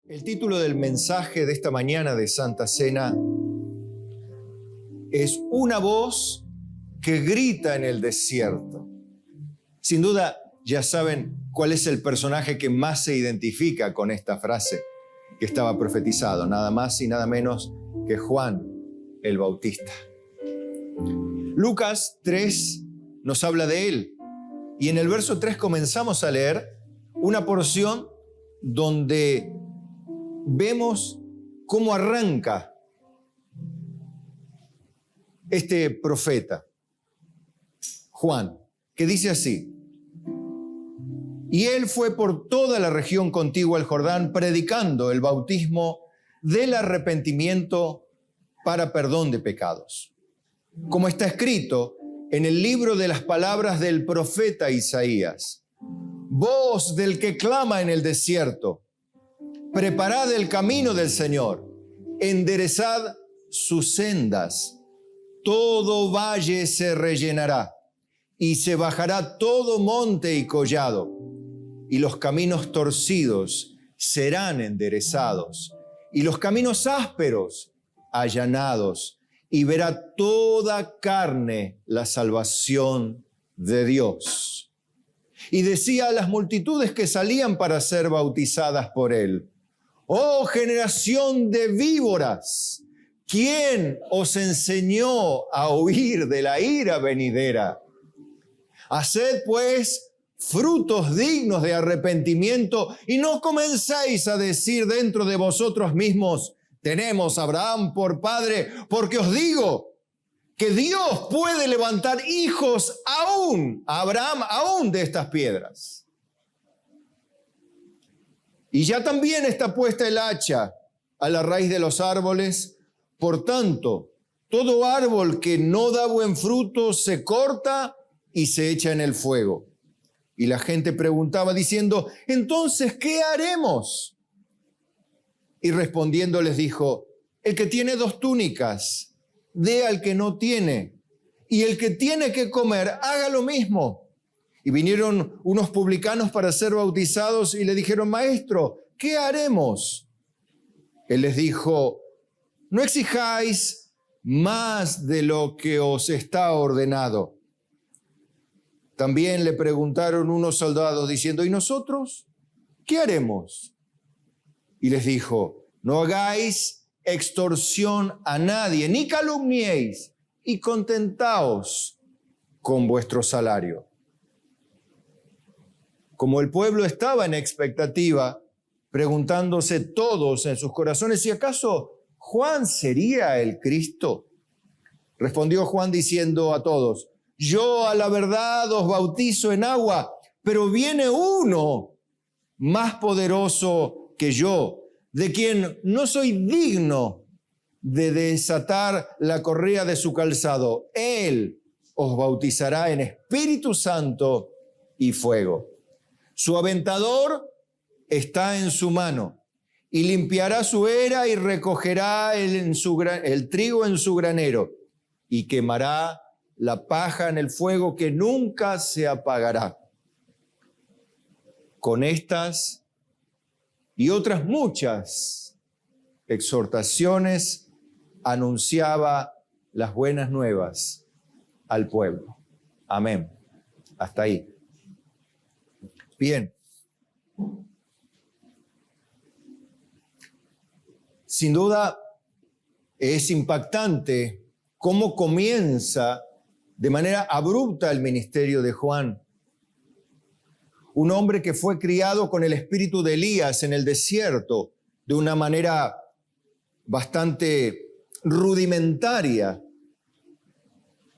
El título del mensaje de esta mañana de Santa Cena es Una voz que grita en el desierto. Sin duda, ya saben cuál es el personaje que más se identifica con esta frase que estaba profetizado, nada más y nada menos que Juan el Bautista. Lucas 3 nos habla de él, y en el verso 3 comenzamos a leer una porción donde vemos cómo arranca este profeta, Juan, que dice así: y él fue por toda la región contigua al Jordán, predicando el bautismo del arrepentimiento para perdón de pecados, como está escrito en el libro de las palabras del profeta Isaías: voz del que clama en el desierto, preparad el camino del Señor, enderezad sus sendas, todo valle se rellenará, y se bajará todo monte y collado, y los caminos torcidos serán enderezados, y los caminos ásperos allanados, y verá toda carne la salvación de Dios. Y decía a las multitudes que salían para ser bautizadas por él: oh generación de víboras, ¿quién os enseñó a huir de la ira venidera? Haced pues frutos dignos de arrepentimiento, y no comencéis a decir dentro de vosotros mismos: tenemos a Abraham por padre, porque os digo que Dios puede levantar hijos aún, a Abraham, aún de estas piedras. Y ya también está puesta el hacha a la raíz de los árboles. Por tanto, todo árbol que no da buen fruto se corta y se echa en el fuego. Y la gente preguntaba diciendo: entonces, ¿qué haremos? Y respondiendo les dijo: el que tiene 2 túnicas, dé al que no tiene, y el que tiene que comer, haga lo mismo. Y vinieron unos publicanos para ser bautizados y le dijeron: maestro, ¿qué haremos? Él les dijo: no exijáis más de lo que os está ordenado. También le preguntaron unos soldados diciendo: ¿y nosotros qué haremos? Y les dijo: no hagáis extorsión a nadie, ni calumniéis, y contentaos con vuestro salario. Como el pueblo estaba en expectativa, preguntándose todos en sus corazones si acaso Juan sería el Cristo, respondió Juan diciendo a todos: yo a la verdad os bautizo en agua, pero viene uno más poderoso que yo, de quien no soy digno de desatar la correa de su calzado. Él os bautizará en Espíritu Santo y fuego. Su aventador está en su mano, y limpiará su era y recogerá el trigo en su granero, y quemará la paja en el fuego que nunca se apagará. Con estas y otras muchas exhortaciones anunciaba las buenas nuevas al pueblo. Amén. Hasta ahí. Bien. Sin duda es impactante cómo comienza de manera abrupta el ministerio de Juan. Un hombre que fue criado con el espíritu de Elías en el desierto de una manera bastante rudimentaria.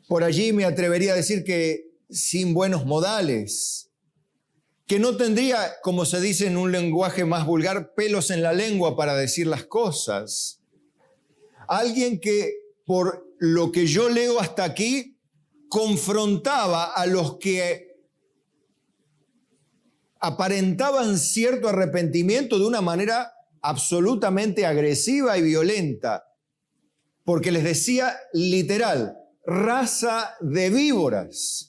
Por allí me atrevería a decir que sin buenos modales, que no tendría, como se dice en un lenguaje más vulgar, pelos en la lengua para decir las cosas. Alguien que, por lo que yo leo hasta aquí, confrontaba a los que aparentaban cierto arrepentimiento de una manera absolutamente agresiva y violenta, porque les decía literal: raza de víboras.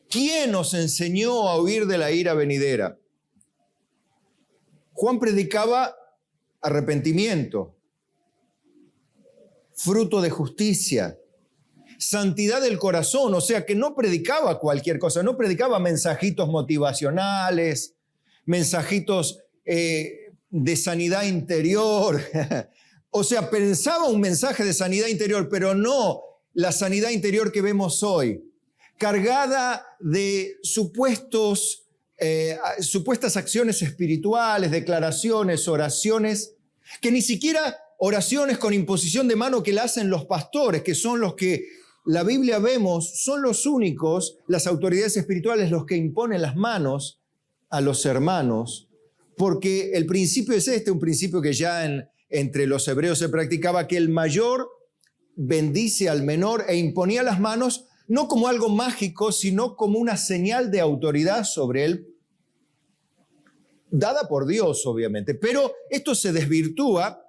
¿Quién nos enseñó a huir de la ira venidera? Juan predicaba arrepentimiento, fruto de justicia, santidad del corazón, o sea que no predicaba cualquier cosa, no predicaba mensajitos motivacionales, mensajitos de sanidad interior. O sea, pensaba un mensaje de sanidad interior, pero no la sanidad interior que vemos hoy, cargada de supuestas acciones espirituales, declaraciones, oraciones, que ni siquiera oraciones con imposición de mano que la hacen los pastores, que son los que la Biblia vemos, son los únicos, las autoridades espirituales, los que imponen las manos a los hermanos, porque el principio es un principio que ya entre los hebreos se practicaba, que el mayor bendice al menor e imponía las manos, no como algo mágico, sino como una señal de autoridad sobre él, dada por Dios, obviamente. Pero esto se desvirtúa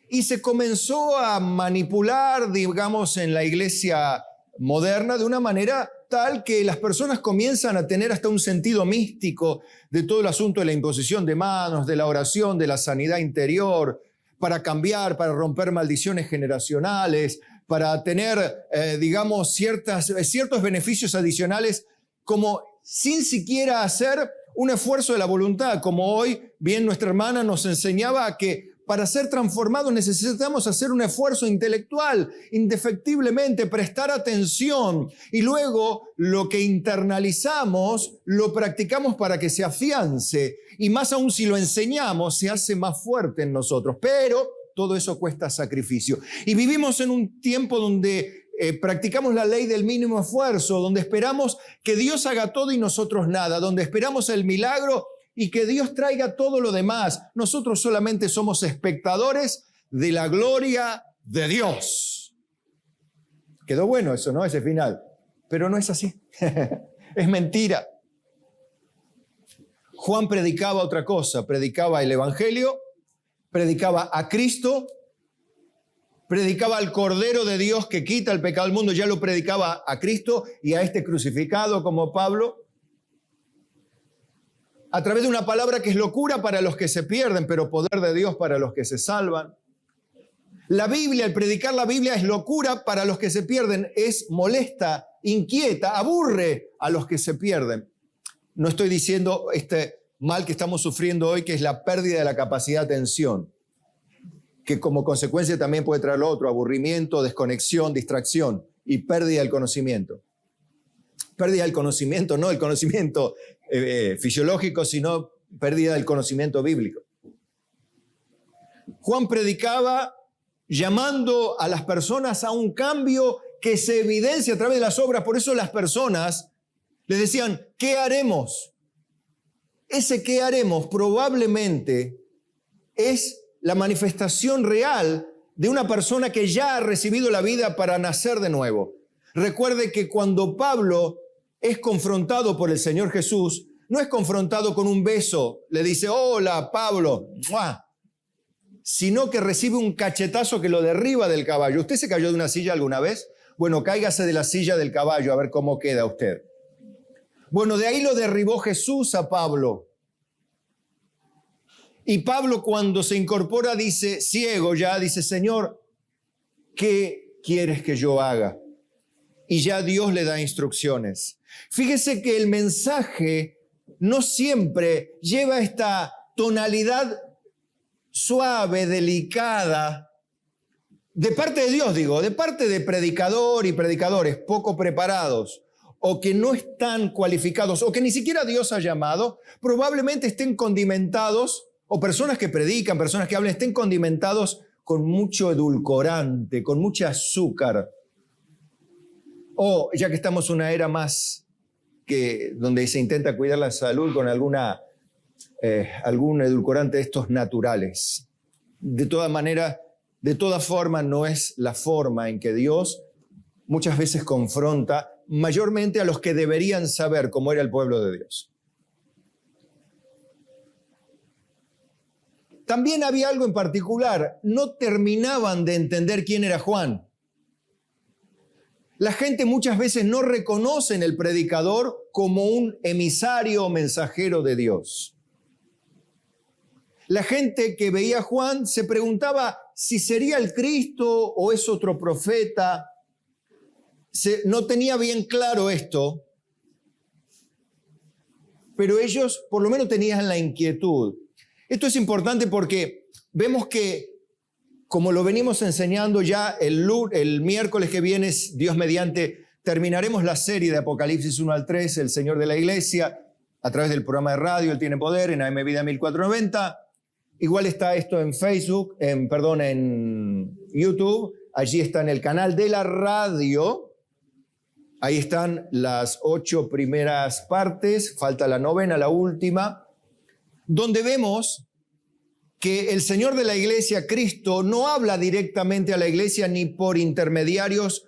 y se comenzó a manipular, digamos, en la iglesia moderna de una manera tal que las personas comienzan a tener hasta un sentido místico de todo el asunto de la imposición de manos, de la oración, de la sanidad interior, para cambiar, para romper maldiciones generacionales, para tener, digamos, ciertos beneficios adicionales, como sin siquiera hacer un esfuerzo de la voluntad, como hoy bien nuestra hermana nos enseñaba que para ser transformados necesitamos hacer un esfuerzo intelectual, indefectiblemente prestar atención, y luego lo que internalizamos lo practicamos para que se afiance, y más aún si lo enseñamos se hace más fuerte en nosotros, pero todo eso cuesta sacrificio. Y vivimos en un tiempo donde practicamos la ley del mínimo esfuerzo, donde esperamos que Dios haga todo y nosotros nada, donde esperamos el milagro y que Dios traiga todo lo demás. Nosotros solamente somos espectadores de la gloria de Dios. Quedó bueno eso, ¿no? Ese final. Pero no es así. Es mentira. Juan predicaba otra cosa. Predicaba el Evangelio, predicaba a Cristo, predicaba al Cordero de Dios que quita el pecado del mundo. Ya lo predicaba a Cristo y a este crucificado como Pablo, a través de una palabra que es locura para los que se pierden, pero poder de Dios para los que se salvan. La Biblia, el predicar la Biblia es locura para los que se pierden, es molesta, inquieta, aburre a los que se pierden. No estoy diciendo este mal que estamos sufriendo hoy, que es la pérdida de la capacidad de atención, que como consecuencia también puede traer lo otro, aburrimiento, desconexión, distracción y pérdida del conocimiento. Pérdida del conocimiento, no el conocimiento fisiológico, sino pérdida del conocimiento bíblico. Juan predicaba llamando a las personas a un cambio que se evidencia a través de las obras. Por eso las personas le decían, ¿qué haremos? Ese ¿qué haremos? Probablemente es la manifestación real de una persona que ya ha recibido la vida para nacer de nuevo. Recuerde que cuando Pablo es confrontado por el Señor Jesús, no es confrontado con un beso, le dice, hola Pablo, ¡mua!, sino que recibe un cachetazo que lo derriba del caballo. ¿Usted se cayó de una silla alguna vez? Bueno, cáigase de la silla del caballo a ver cómo queda usted. Bueno, de ahí lo derribó Jesús a Pablo. Y Pablo cuando se incorpora dice, ciego ya, dice, Señor, ¿qué quieres que yo haga? Y ya Dios le da instrucciones. Fíjese que el mensaje no siempre lleva esta tonalidad suave, delicada, de parte de Dios, digo, de parte de predicador y predicadores poco preparados, o que no están cualificados, o que ni siquiera Dios ha llamado, probablemente estén condimentados, o personas que predican, personas que hablan, estén condimentados con mucho edulcorante, con mucho azúcar. O ya que estamos en una era más donde se intenta cuidar la salud con algún edulcorante de estos naturales. De todas maneras, de toda forma, no es la forma en que Dios muchas veces confronta mayormente a los que deberían saber cómo era el pueblo de Dios. También había algo en particular, no terminaban de entender quién era Juan. La gente muchas veces no reconoce en el predicador como un emisario o mensajero de Dios. La gente que veía a Juan se preguntaba si sería el Cristo o es otro profeta. No tenía bien claro esto, pero ellos por lo menos tenían la inquietud. Esto es importante porque vemos que, como lo venimos enseñando ya el miércoles que viene, Dios mediante, terminaremos la serie de Apocalipsis 1 al 3, el Señor de la Iglesia, a través del programa de radio, Él tiene poder, en AM Vida 1490. Igual está esto en Facebook, en YouTube. Allí está en el canal de la radio. Ahí están las 8 primeras partes, falta la 9ª, la última, donde vemos que el Señor de la Iglesia, Cristo, no habla directamente a la Iglesia ni por intermediarios,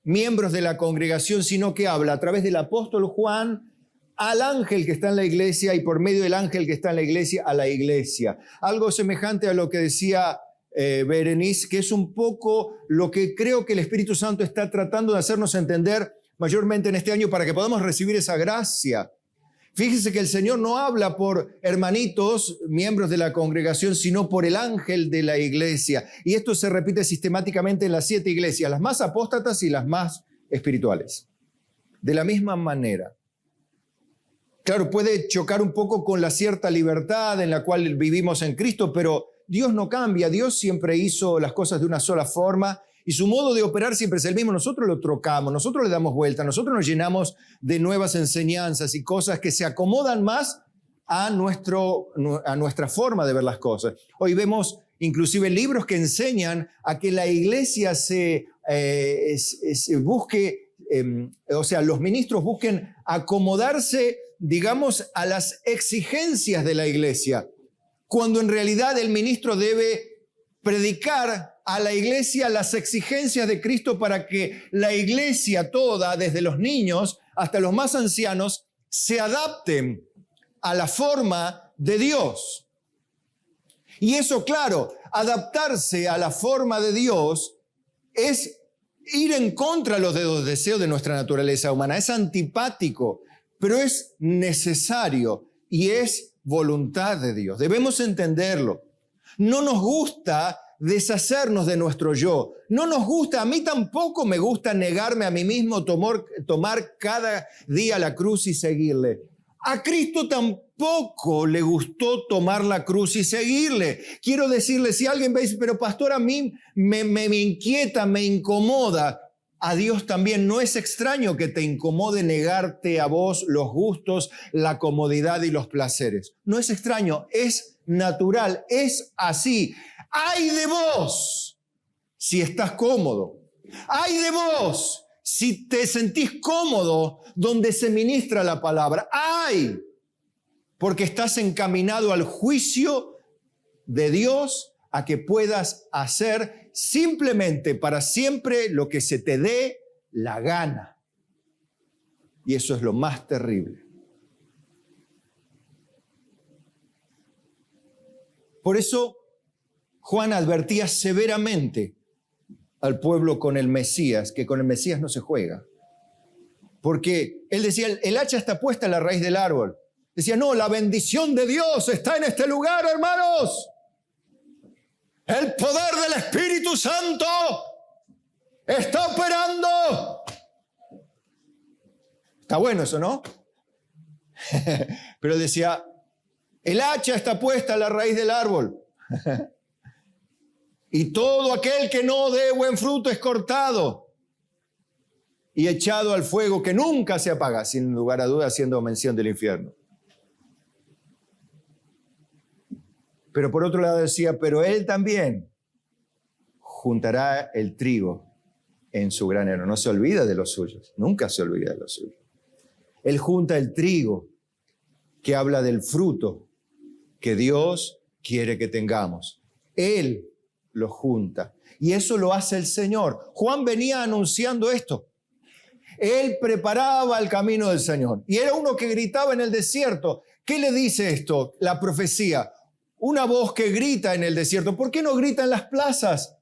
miembros de la congregación, sino que habla a través del apóstol Juan al ángel que está en la iglesia y por medio del ángel que está en la iglesia a la iglesia. Algo semejante a lo que decía Berenice, que es un poco lo que creo que el Espíritu Santo está tratando de hacernos entender mayormente en este año para que podamos recibir esa gracia. Fíjese que el Señor no habla por hermanitos, miembros de la congregación, sino por el ángel de la iglesia. Y esto se repite sistemáticamente en las 7 iglesias, las más apóstatas y las más espirituales. De la misma manera. Claro, puede chocar un poco con la cierta libertad en la cual vivimos en Cristo, pero Dios no cambia. Dios siempre hizo las cosas de una sola forma y su modo de operar siempre es el mismo. Nosotros lo trocamos, nosotros le damos vuelta, nosotros nos llenamos de nuevas enseñanzas y cosas que se acomodan más a nuestra forma de ver las cosas. Hoy vemos inclusive libros que enseñan a que la iglesia busque, los ministros busquen acomodarse, digamos, a las exigencias de la iglesia, cuando en realidad el ministro debe predicar a la iglesia las exigencias de Cristo para que la iglesia toda, desde los niños hasta los más ancianos, se adapten a la forma de Dios. Y eso, claro, adaptarse a la forma de Dios es ir en contra de los deseos de nuestra naturaleza humana. Es antipático, pero es necesario y es voluntad de Dios. Debemos entenderlo. No nos gusta deshacernos de nuestro yo. No nos gusta, a mí tampoco me gusta negarme a mí mismo, tomar cada día la cruz y seguirle. A Cristo tampoco le gustó tomar la cruz y seguirle. Quiero decirle, si alguien me dice, pero pastor, a mí me inquieta, me incomoda, a Dios también no es extraño que te incomode negarte a vos los gustos, la comodidad y los placeres. No es extraño, es natural, es así. ¡Ay de vos si estás cómodo! ¡Ay de vos si te sentís cómodo donde se ministra la palabra! ¡Ay! Porque estás encaminado al juicio de Dios, a que puedas hacer simplemente para siempre lo que se te dé la gana. Y eso es lo más terrible. Por eso Juan advertía severamente al pueblo con el Mesías, que con el Mesías no se juega. Porque él decía, el hacha está puesta en la raíz del árbol. Decía, no, la bendición de Dios está en este lugar, hermanos. El poder del Espíritu Santo está operando. Está bueno eso, ¿no? Pero decía, el hacha está puesta en la raíz del árbol. Y todo aquel que no dé buen fruto es cortado y echado al fuego que nunca se apaga, sin lugar a dudas, haciendo mención del infierno. Pero por otro lado decía, pero él también juntará el trigo en su granero. No se olvida de los suyos, nunca se olvida de los suyos. Él junta el trigo que habla del fruto que Dios quiere que tengamos. Él lo junta. Y eso lo hace el Señor. Juan venía anunciando esto. Él preparaba el camino del Señor. Y era uno que gritaba en el desierto. ¿Qué le dice esto? La profecía. Una voz que grita en el desierto. ¿Por qué no grita en las plazas?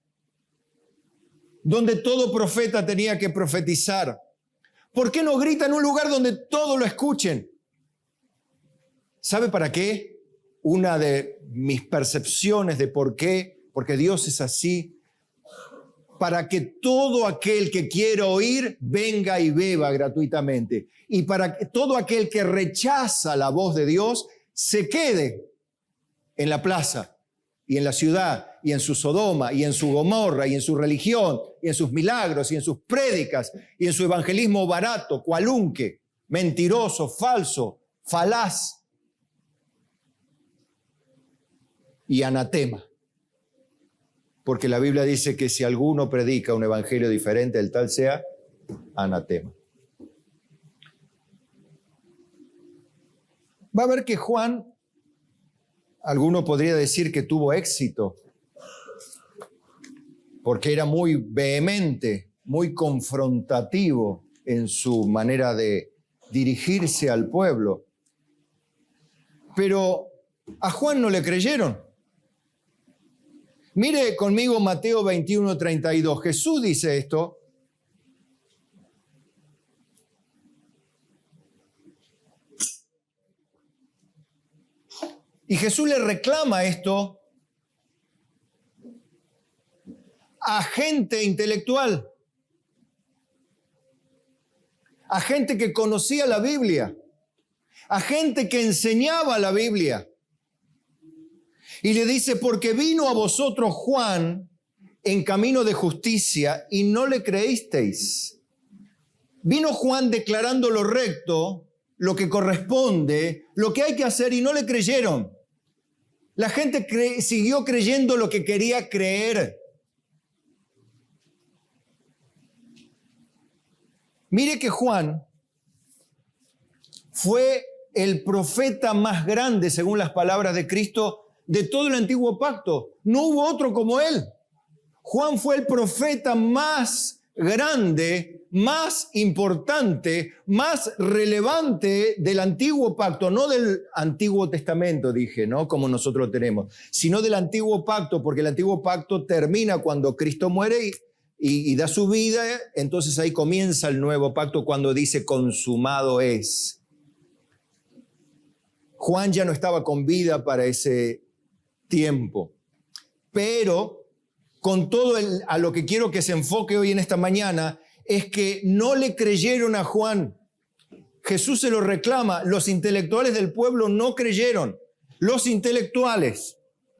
Donde todo profeta tenía que profetizar. ¿Por qué no grita en un lugar donde todos lo escuchen? ¿Sabe para qué? una de mis percepciones de por qué, porque Dios es así, para que todo aquel que quiera oír venga y beba gratuitamente. Y para que todo aquel que rechaza la voz de Dios se quede en la plaza y en la ciudad y en su Sodoma y en su Gomorra y en su religión y en sus milagros y en sus prédicas y en su evangelismo barato, cualunque, mentiroso, falso, falaz y anatema. Porque la Biblia dice que si alguno predica un evangelio diferente, el tal sea anatema. Va a ver que Juan, alguno podría decir que tuvo éxito, porque era muy vehemente, muy confrontativo en su manera de dirigirse al pueblo. Pero a Juan no le creyeron. Mire conmigo Mateo 21:32. Jesús dice esto. Y Jesús le reclama esto a gente intelectual, a gente que conocía la Biblia, a gente que enseñaba la Biblia. Y le dice, porque vino a vosotros Juan en camino de justicia y no le creísteis. Vino Juan declarando lo recto, lo que corresponde, lo que hay que hacer y no le creyeron. La gente siguió creyendo lo que quería creer. Mire que Juan fue el profeta más grande, según las palabras de Cristo, de todo el antiguo pacto. No hubo otro como él. Juan fue el profeta más grande, más importante, más relevante del antiguo pacto, no del Antiguo Testamento, dije, ¿no? Como nosotros tenemos, sino del antiguo pacto, porque el antiguo pacto termina cuando Cristo muere y da su vida, entonces ahí comienza el nuevo pacto cuando dice consumado es. Juan ya no estaba con vida para ese tiempo, pero con todo a lo que quiero que se enfoque hoy en esta mañana es que no le creyeron a Juan. Jesús se lo reclama. Los intelectuales del pueblo no creyeron. Los intelectuales,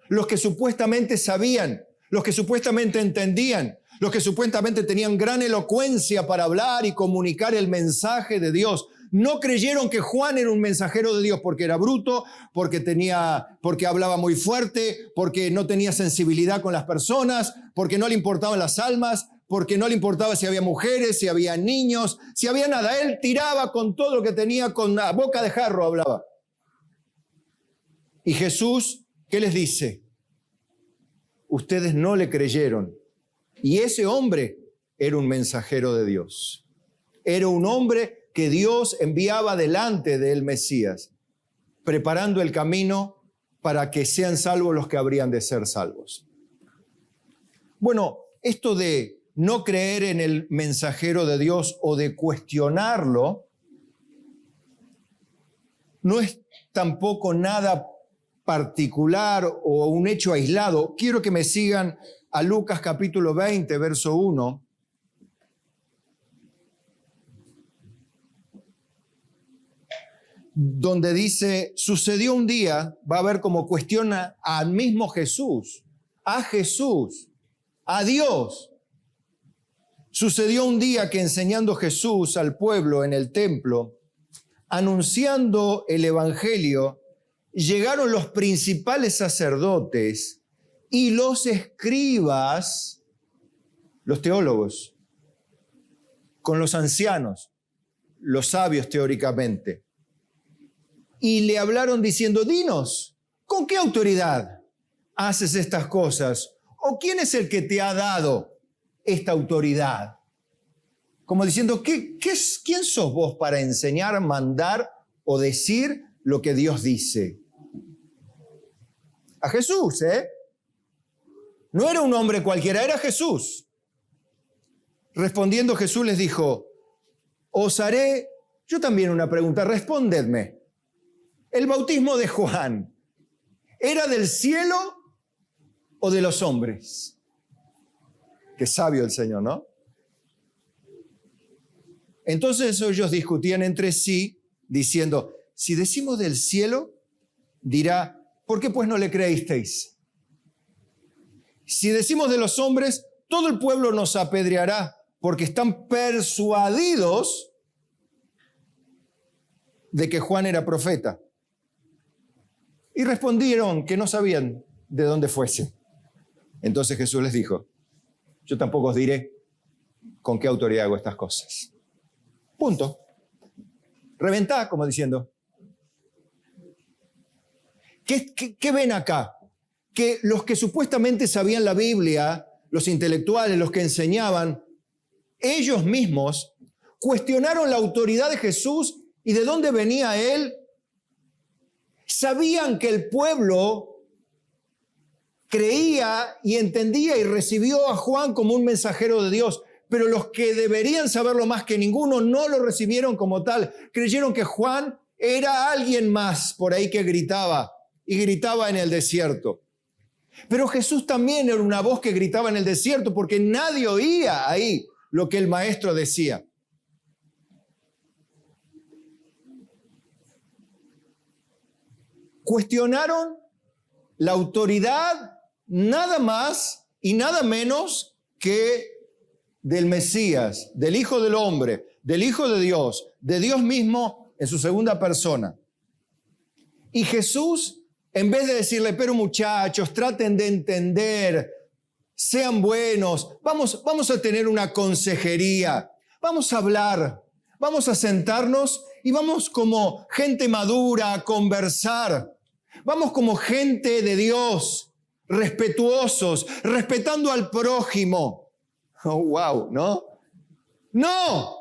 los que supuestamente sabían, los que supuestamente entendían, los que supuestamente tenían gran elocuencia para hablar y comunicar el mensaje de Dios, no creyeron que Juan era un mensajero de Dios porque era bruto, porque hablaba muy fuerte, porque no tenía sensibilidad con las personas, porque no le importaban las almas, porque no le importaba si había mujeres, si había niños, si había nada. Él tiraba con todo lo que tenía, con la boca de jarro hablaba. Y Jesús, ¿qué les dice? Ustedes no le creyeron. Y ese hombre era un mensajero de Dios. Era un hombre que Dios enviaba delante del Mesías, preparando el camino para que sean salvos los que habrían de ser salvos. Bueno, esto de no creer en el mensajero de Dios o de cuestionarlo, no es tampoco nada particular o un hecho aislado. Quiero que me sigan a Lucas capítulo 20, verso 1. Donde dice, sucedió un día, va a ver cómo cuestiona al mismo Jesús, a Dios. Sucedió un día que enseñando Jesús al pueblo en el templo, anunciando el evangelio, llegaron los principales sacerdotes y los escribas, los teólogos, con los ancianos, los sabios teóricamente. Y le hablaron diciendo, dinos, ¿con qué autoridad haces estas cosas? ¿O quién es el que te ha dado esta autoridad? Como diciendo, ¿quién sos vos para enseñar, mandar o decir lo que Dios dice? A Jesús, ¿eh? No era un hombre cualquiera, era Jesús. Respondiendo Jesús les dijo, os haré yo también una pregunta, respondedme. El bautismo de Juan, ¿Era del cielo o de los hombres? Qué sabio el Señor, ¿no? Entonces ellos discutían entre sí, diciendo, si decimos del cielo, dirá, ¿por qué pues no le creísteis? Si decimos de los hombres, todo el pueblo nos apedreará, porque están persuadidos de que Juan era profeta. Y respondieron que no sabían de dónde fuese. Entonces Jesús les dijo, yo tampoco os diré con qué autoridad hago estas cosas. Punto. Reventá, como diciendo. ¿Qué ven acá? Que los que supuestamente sabían la Biblia, los intelectuales, los que enseñaban, ellos mismos cuestionaron la autoridad de Jesús y de dónde venía Él. Sabían que el pueblo creía y entendía y recibió a Juan como un mensajero de Dios, pero los que deberían saberlo más que ninguno no lo recibieron como tal. Creyeron que Juan era alguien más por ahí que gritaba y gritaba en el desierto. Pero Jesús también era una voz que gritaba en el desierto porque nadie oía ahí lo que el maestro decía. Cuestionaron la autoridad nada más y nada menos que del Mesías, del Hijo del Hombre, del Hijo de Dios mismo en su segunda persona. Y Jesús, en vez de decirle, pero muchachos, traten de entender, sean buenos, vamos a tener una consejería, vamos a hablar, vamos a sentarnos y vamos como gente madura a conversar. Vamos como gente de Dios, respetuosos, respetando al prójimo. Oh, wow, ¿no? ¡No!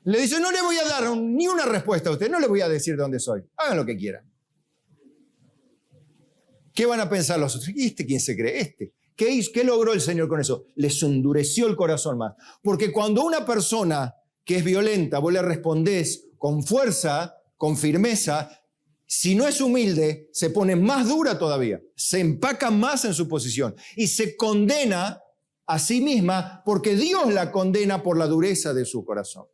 Le dice, no le voy a dar ni una respuesta a usted, no le voy a decir dónde soy. Hagan lo que quieran. ¿Qué van a pensar los otros? ¿Y quién se cree? ¿Qué logró el Señor con eso? Les endureció el corazón más. Porque cuando una persona que es violenta, vos le respondés con fuerza, con firmeza, si no es humilde, se pone más dura todavía, se empaca más en su posición y se condena a sí misma porque Dios la condena por la dureza de su corazón.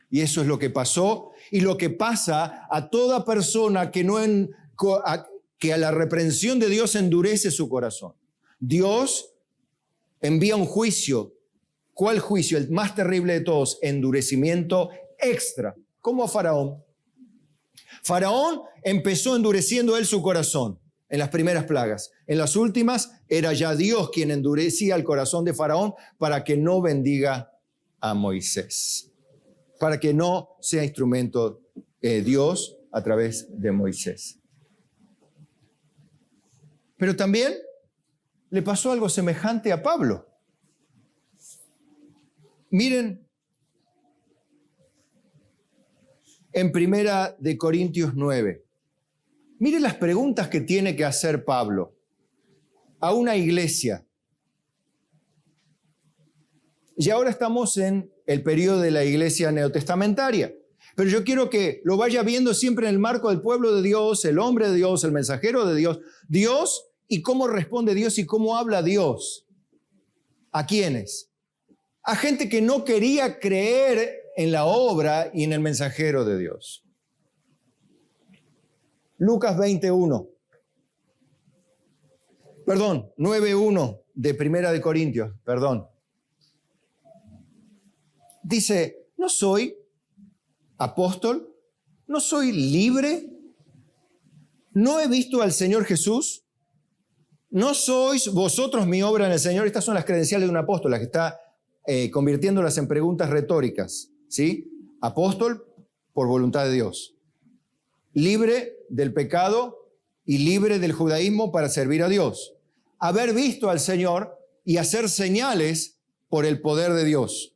Y eso es lo que pasó y lo que pasa a toda persona que a la reprensión de Dios endurece su corazón. Dios envía un juicio. ¿Cuál juicio? El más terrible de todos, endurecimiento extra, como a Faraón. Faraón empezó endureciendo él su corazón en las primeras plagas. En las últimas era ya Dios quien endurecía el corazón de Faraón para que no bendiga a Moisés, para que no sea instrumento Dios a través de Moisés. Pero también le pasó algo semejante a Pablo. Miren, en 1 Corintios 9, miren las preguntas que tiene que hacer Pablo a una iglesia. Y ahora estamos en el periodo de la iglesia neotestamentaria, pero yo quiero que lo vaya viendo siempre en el marco del pueblo de Dios, el hombre de Dios, el mensajero de Dios, Dios y cómo responde Dios y cómo habla Dios. ¿A quiénes? A gente que no quería creer en la obra y en el mensajero de Dios. Lucas 9:1 de 1 Corintios, Dice, ¿no soy apóstol? ¿No soy libre? ¿No he visto al Señor Jesús? ¿No sois vosotros mi obra en el Señor? Estas son las credenciales de un apóstol, las que está convirtiéndolas en preguntas retóricas, ¿sí? Apóstol por voluntad de Dios, libre del pecado y libre del judaísmo para servir a Dios, haber visto al Señor y hacer señales por el poder de Dios.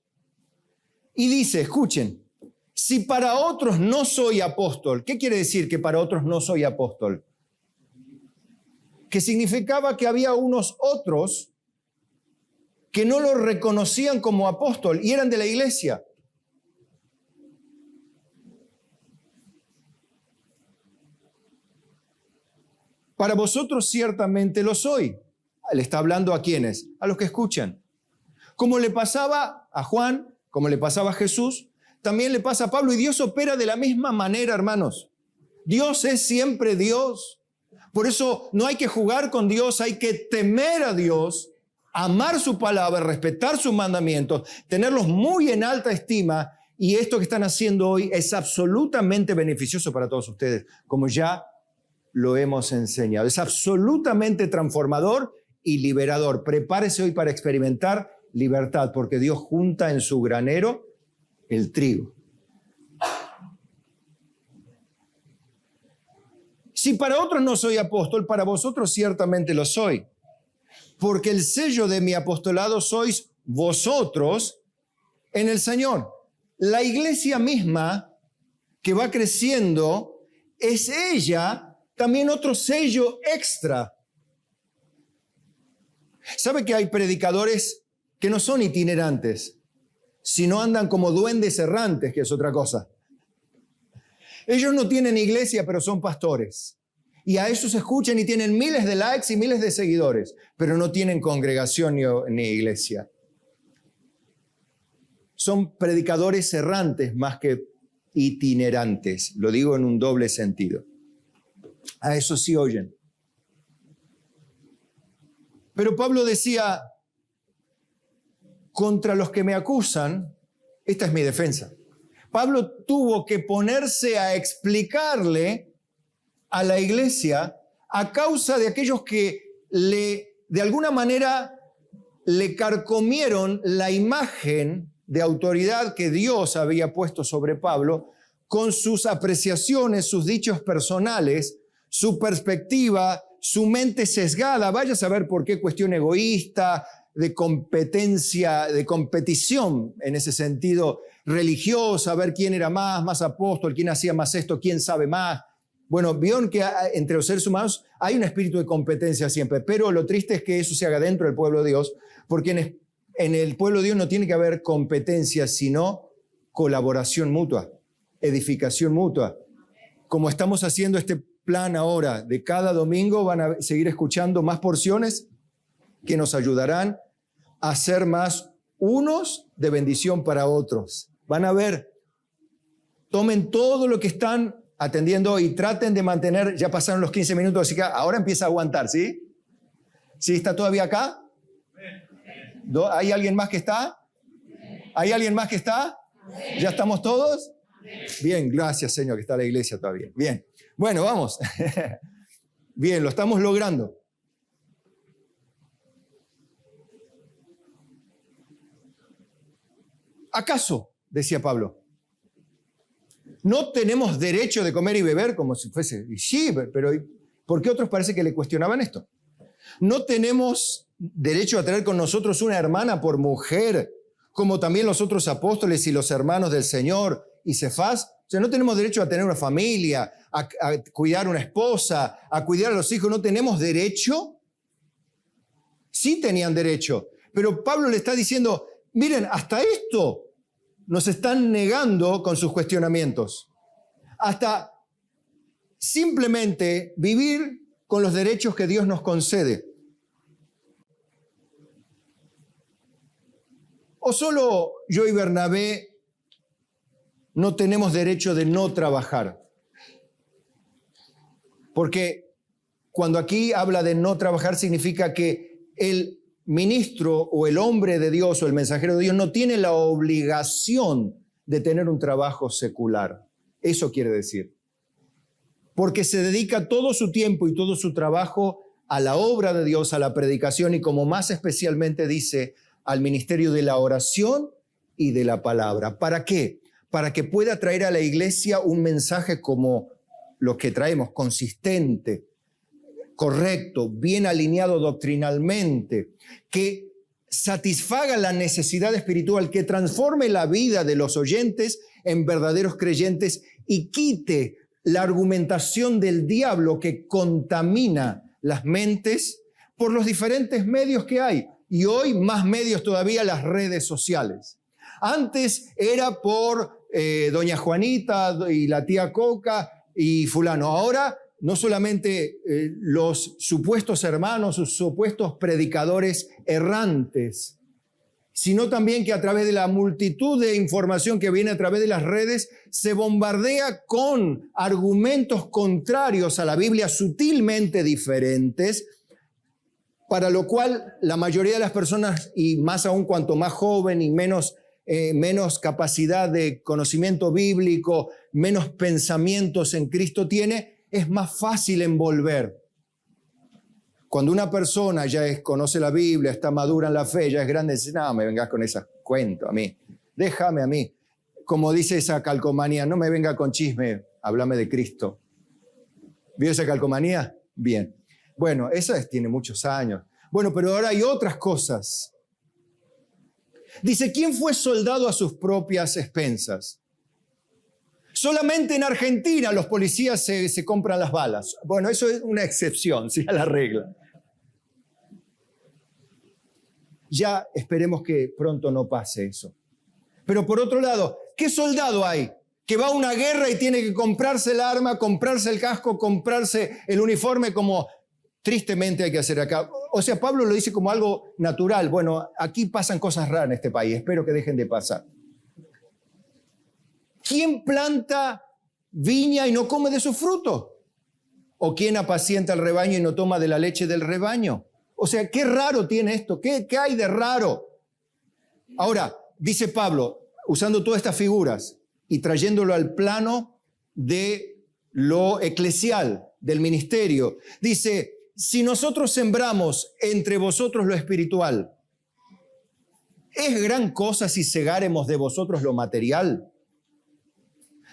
Y dice, escuchen, si para otros no soy apóstol, ¿qué quiere decir que para otros no soy apóstol? Que significaba que había unos otros que no lo reconocían como apóstol y eran de la iglesia. Para vosotros ciertamente lo soy. Le está hablando ¿a quiénes? A los que escuchan. Como le pasaba a Juan, como le pasaba a Jesús, también le pasa a Pablo, y Dios opera de la misma manera, hermanos. Dios es siempre Dios. Por eso no hay que jugar con Dios, hay que temer a Dios, amar su palabra, respetar sus mandamientos, tenerlos muy en alta estima, y esto que están haciendo hoy es absolutamente beneficioso para todos ustedes, como ya lo hemos enseñado. Es absolutamente transformador y liberador. Prepárese hoy para experimentar libertad, porque Dios junta en su granero el trigo. Si para otros no soy apóstol, para vosotros ciertamente lo soy, porque el sello de mi apostolado sois vosotros en el Señor. La iglesia misma que va creciendo es ella también otro sello extra. ¿Sabe que hay predicadores que no son itinerantes, sino andan como duendes errantes, que es otra cosa? Ellos no tienen iglesia, pero son pastores. Y a esos escuchan y tienen miles de likes y miles de seguidores, pero no tienen congregación ni iglesia. Son predicadores errantes más que itinerantes. Lo digo en un doble sentido. A eso sí oyen. Pero Pablo decía, contra los que me acusan, esta es mi defensa. Pablo tuvo que ponerse a explicarle a la iglesia a causa de aquellos que de alguna manera le carcomieron la imagen de autoridad que Dios había puesto sobre Pablo con sus apreciaciones, sus dichos personales, su perspectiva, su mente sesgada. Vaya a saber por qué cuestión egoísta, de competencia, de competición en ese sentido religiosa, ver quién era más apóstol, quién hacía más esto, quién sabe más. Bueno, vieron que entre los seres humanos hay un espíritu de competencia siempre, pero lo triste es que eso se haga dentro del pueblo de Dios, porque en el pueblo de Dios no tiene que haber competencia, sino colaboración mutua, edificación mutua. Como estamos haciendo este plan ahora, de cada domingo van a seguir escuchando más porciones que nos ayudarán a ser más unos de bendición para otros. Van a ver, tomen todo lo que están atendiendo y traten de mantener, ya pasaron los 15 minutos, así que ahora empieza a aguantar, ¿sí? ¿Sí está todavía acá? ¿Hay alguien más que está? ¿Hay alguien más que está? ¿Ya estamos todos? Bien, gracias Señor que está la iglesia todavía. Bien, bueno, vamos. Bien, lo estamos logrando. ¿Acaso, decía Pablo, no tenemos derecho de comer y beber como si fuese? Y sí, pero ¿por qué otros parece que le cuestionaban esto? No tenemos derecho a tener con nosotros una hermana por mujer, como también los otros apóstoles y los hermanos del Señor y Cefás. O sea, no tenemos derecho a tener una familia, a cuidar una esposa, a cuidar a los hijos. ¿No tenemos derecho? Sí tenían derecho, pero Pablo le está diciendo, miren, hasta esto nos están negando con sus cuestionamientos. Hasta simplemente vivir con los derechos que Dios nos concede. ¿O solo yo y Bernabé no tenemos derecho de no trabajar? Porque cuando aquí habla de no trabajar significa que el ministro o el hombre de Dios o el mensajero de Dios no tiene la obligación de tener un trabajo secular. Eso quiere decir. Porque se dedica todo su tiempo y todo su trabajo a la obra de Dios, a la predicación y como más especialmente dice, al ministerio de la oración y de la palabra. ¿Para qué? Para que pueda traer a la iglesia un mensaje como lo que traemos, consistente, correcto, bien alineado doctrinalmente, que satisfaga la necesidad espiritual, que transforme la vida de los oyentes en verdaderos creyentes y quite la argumentación del diablo que contamina las mentes por los diferentes medios que hay. Y hoy más medios todavía, las redes sociales. Antes era por doña Juanita y la tía Coca y fulano. Ahora no solamente los supuestos hermanos, sus supuestos predicadores errantes, sino también que a través de la multitud de información que viene a través de las redes, se bombardea con argumentos contrarios a la Biblia, sutilmente diferentes, para lo cual la mayoría de las personas, y más aún cuanto más joven y menos capacidad de conocimiento bíblico, menos pensamientos en Cristo tiene, es más fácil envolver. Cuando una persona ya conoce la Biblia, está madura en la fe, ya es grande, dice, no, me vengas con esa cuento a mí, déjame a mí. Como dice esa calcomanía, no me venga con chisme, háblame de Cristo. ¿Vio esa calcomanía? Bien. Bueno, esa tiene muchos años. Bueno, pero ahora hay otras cosas. Dice, ¿quién fue soldado a sus propias expensas? Solamente en Argentina los policías se compran las balas. Bueno, eso es una excepción, sí, a la regla. Ya esperemos que pronto no pase eso. Pero por otro lado, ¿qué soldado hay que va a una guerra y tiene que comprarse el arma, comprarse el casco, comprarse el uniforme como tristemente hay que hacer acá? O sea, Pablo lo dice como algo natural. Bueno, aquí pasan cosas raras en este país, espero que dejen de pasar. ¿Quién planta viña y no come de su fruto? ¿O quién apacienta el rebaño y no toma de la leche del rebaño? O sea, qué raro tiene esto, ¿qué hay de raro? Ahora, dice Pablo, usando todas estas figuras y trayéndolo al plano de lo eclesial, del ministerio, dice, si nosotros sembramos entre vosotros lo espiritual, ¿es gran cosa si segáremos de vosotros lo material?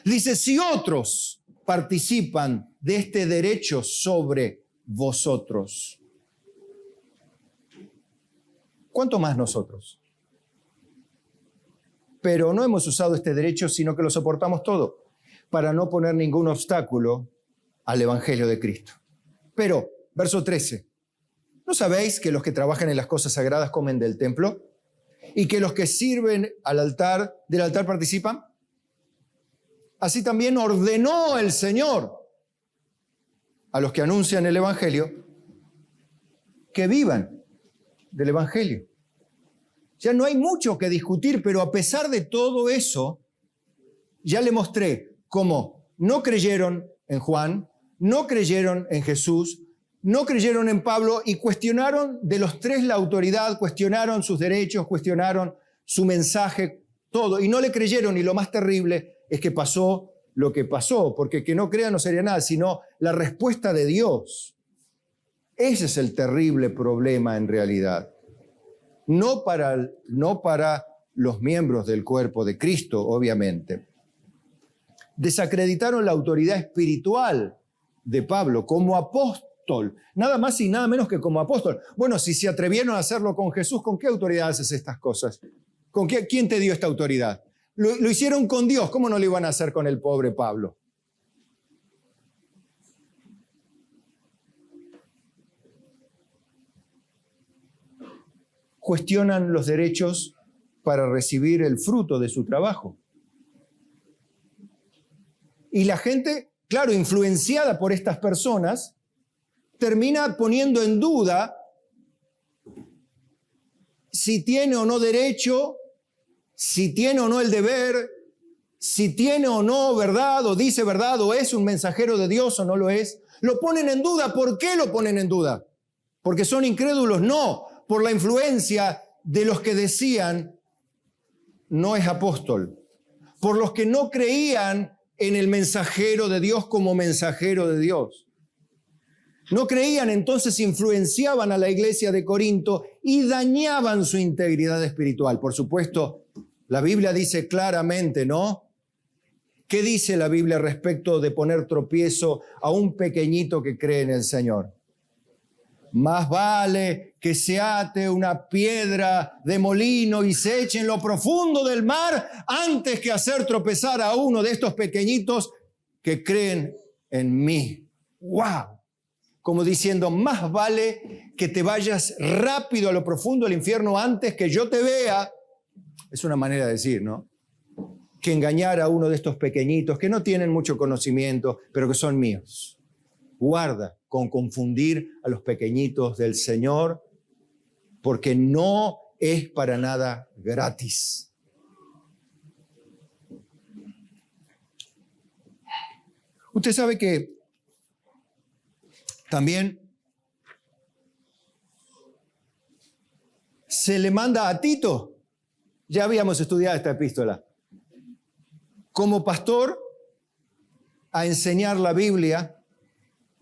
Dice, si otros participan de este derecho sobre vosotros, ¿cuánto más nosotros? Pero no hemos usado este derecho, sino que lo soportamos todo, para no poner ningún obstáculo al Evangelio de Cristo. Pero, verso 13, ¿no sabéis que los que trabajan en las cosas sagradas comen del templo? ¿Y que los que sirven del altar participan? Así también ordenó el Señor a los que anuncian el Evangelio que vivan del Evangelio. Ya no hay mucho que discutir, pero a pesar de todo eso, ya le mostré cómo no creyeron en Juan, no creyeron en Jesús, no creyeron en Pablo y cuestionaron de los tres la autoridad, cuestionaron sus derechos, cuestionaron su mensaje, todo, y no le creyeron. Y lo más terrible es que pasó lo que pasó, porque que no crea no sería nada, sino la respuesta de Dios. Ese es el terrible problema en realidad. No para los miembros del cuerpo de Cristo, obviamente. Desacreditaron la autoridad espiritual de Pablo como apóstol, nada más y nada menos que como apóstol. Bueno, si se atrevieron a hacerlo con Jesús, ¿con qué autoridad haces estas cosas? ¿Quién te dio esta autoridad? Lo hicieron con Dios, ¿cómo no lo iban a hacer con el pobre Pablo? Cuestionan los derechos para recibir el fruto de su trabajo. Y la gente, claro, influenciada por estas personas, termina poniendo en duda si tiene o no derecho, si tiene o no el deber, si tiene o no verdad, o dice verdad, o es un mensajero de Dios o no lo es. Lo ponen en duda. ¿Por qué lo ponen en duda? ¿Porque son incrédulos? No, por la influencia de los que decían no es apóstol, por los que no creían en el mensajero de Dios como mensajero de Dios. No creían, entonces influenciaban a la iglesia de Corinto y dañaban su integridad espiritual. Por supuesto, la Biblia dice claramente, ¿no? ¿Qué dice la Biblia respecto de poner tropiezo a un pequeñito que cree en el Señor? Más vale que se ate una piedra de molino y se eche en lo profundo del mar antes que hacer tropezar a uno de estos pequeñitos que creen en mí. ¡Wow! Como diciendo, más vale que te vayas rápido a lo profundo del infierno antes que yo te vea. Es una manera de decir, ¿no? Que engañar a uno de estos pequeñitos que no tienen mucho conocimiento, pero que son míos. Guarda con confundir a los pequeñitos del Señor, porque no es para nada gratis. Usted sabe que también se le manda a Tito, ya habíamos estudiado esta epístola, como pastor a enseñar la Biblia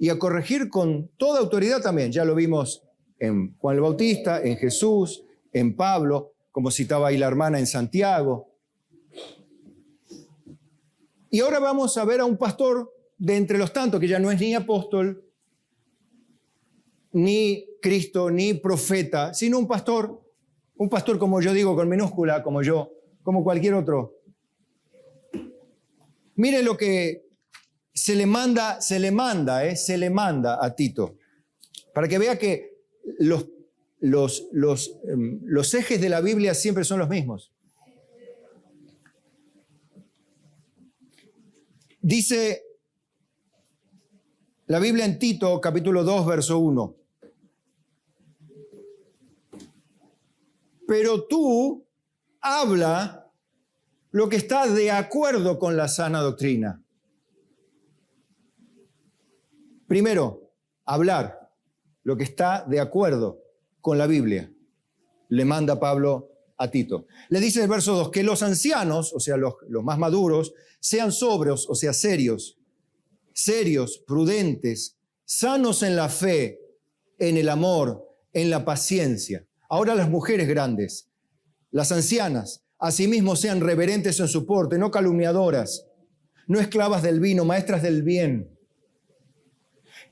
y a corregir con toda autoridad también. Ya lo vimos en Juan el Bautista, en Jesús, en Pablo, como citaba ahí la hermana en Santiago. Y ahora vamos a ver a un pastor de entre los tantos, que ya no es ni apóstol, ni Cristo, ni profeta, sino un pastor como yo digo, con minúscula, como yo, como cualquier otro. Mire lo que se le manda a Tito, para que vea que los ejes de la Biblia siempre son los mismos. Dice la Biblia en Tito, capítulo 2, verso 1. Pero tú habla lo que está de acuerdo con la sana doctrina. Primero, hablar lo que está de acuerdo con la Biblia. Le manda Pablo a Tito. Le dice en el verso 2 que los ancianos, o sea, los más maduros, sean sobrios, o sea, serios, prudentes, sanos en la fe, en el amor, en la paciencia. Ahora las mujeres grandes, las ancianas, asimismo sean reverentes en su porte, no calumniadoras, no esclavas del vino, maestras del bien.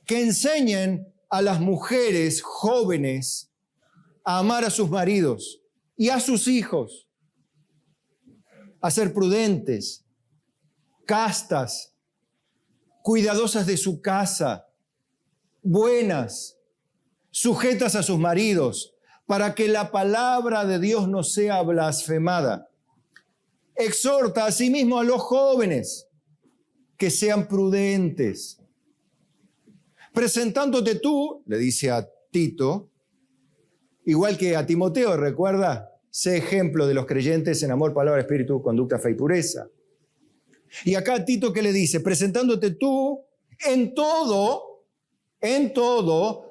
Que enseñen a las mujeres jóvenes a amar a sus maridos y a sus hijos, a ser prudentes, castas, cuidadosas de su casa, buenas, sujetas a sus maridos, para que la palabra de Dios no sea blasfemada. Exhorta asimismo a los jóvenes que sean prudentes, presentándote tú, le dice a Tito, igual que a Timoteo, recuerda, sé ejemplo de los creyentes en amor, palabra, espíritu, conducta, fe y pureza. Y acá a Tito, ¿qué le dice? Presentándote tú en todo,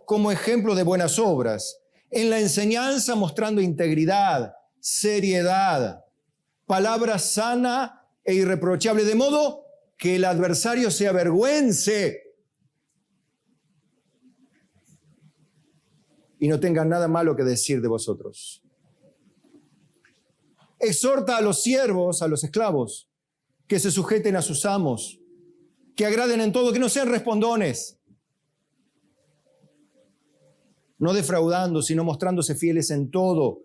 como ejemplo de buenas obras, en la enseñanza mostrando integridad, seriedad, palabra sana e irreprochable, de modo que el adversario se avergüence y no tenga nada malo que decir de vosotros. Exhorta a los siervos, a los esclavos, que se sujeten a sus amos, que agraden en todo, que no sean respondones, no defraudando, sino mostrándose fieles en todo,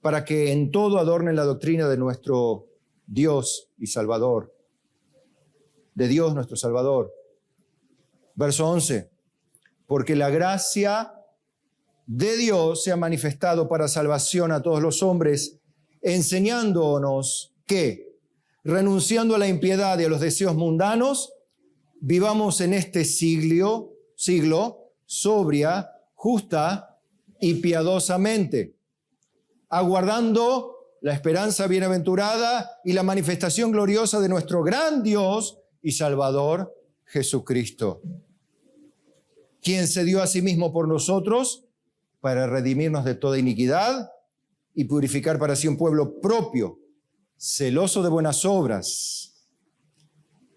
para que en todo adornen la doctrina de nuestro Dios y Salvador, de Dios nuestro Salvador. Verso 11, porque la gracia de Dios se ha manifestado para salvación a todos los hombres, enseñándonos que, renunciando a la impiedad y a los deseos mundanos, vivamos en este siglo sobria, justa y piadosamente, aguardando la esperanza bienaventurada y la manifestación gloriosa de nuestro gran Dios y Salvador Jesucristo, quien se dio a sí mismo por nosotros para redimirnos de toda iniquidad y purificar para sí un pueblo propio, celoso de buenas obras.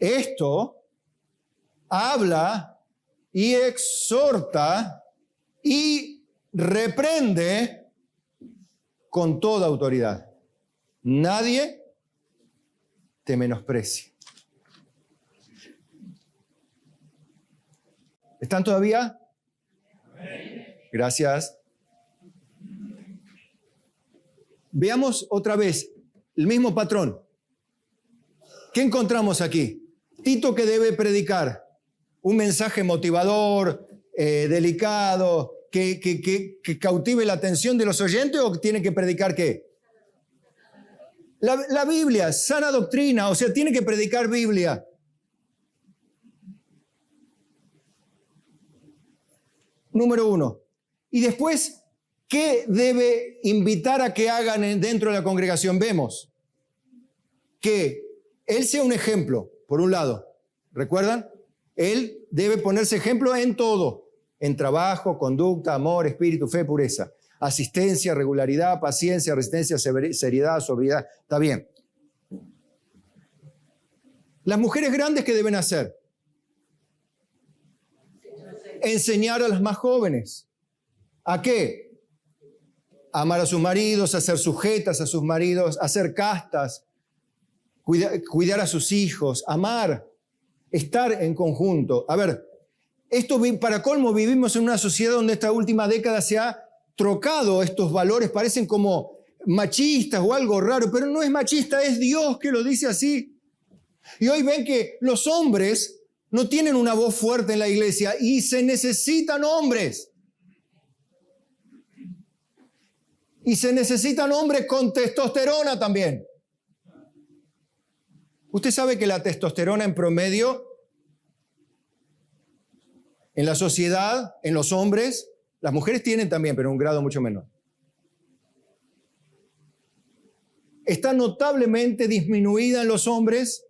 Esto habla y exhorta y reprende con toda autoridad. Nadie te menosprecie. ¿Están todavía? Gracias. Veamos otra vez el mismo patrón. ¿Qué encontramos aquí? Tito, que debe predicar un mensaje motivador, delicado, que cautive la atención de los oyentes, o tiene que predicar ¿qué? La Biblia, sana doctrina, o sea, tiene que predicar Biblia. Número 1. Y después, ¿qué debe invitar a que hagan dentro de la congregación? Vemos que él sea un ejemplo, por un lado. ¿Recuerdan? Él debe ponerse ejemplo en todo. En trabajo, conducta, amor, espíritu, fe, pureza. Asistencia, regularidad, paciencia, resistencia, seriedad, sobriedad. Está bien. Las mujeres grandes, ¿qué deben hacer? Enseñar a las más jóvenes. ¿A qué? Amar a sus maridos, a ser sujetas a sus maridos, a ser castas, cuidar a sus hijos, amar, estar en conjunto. A ver, esto para colmo vivimos en una sociedad donde esta última década se ha trocado estos valores, parecen como machistas o algo raro, pero no es machista, es Dios que lo dice así. Y hoy ven que los hombres no tienen una voz fuerte en la iglesia y se necesitan hombres. Y se necesitan hombres con testosterona también. Usted sabe que la testosterona en promedio en la sociedad, en los hombres, las mujeres tienen también, pero en un grado mucho menor. Está notablemente disminuida en los hombres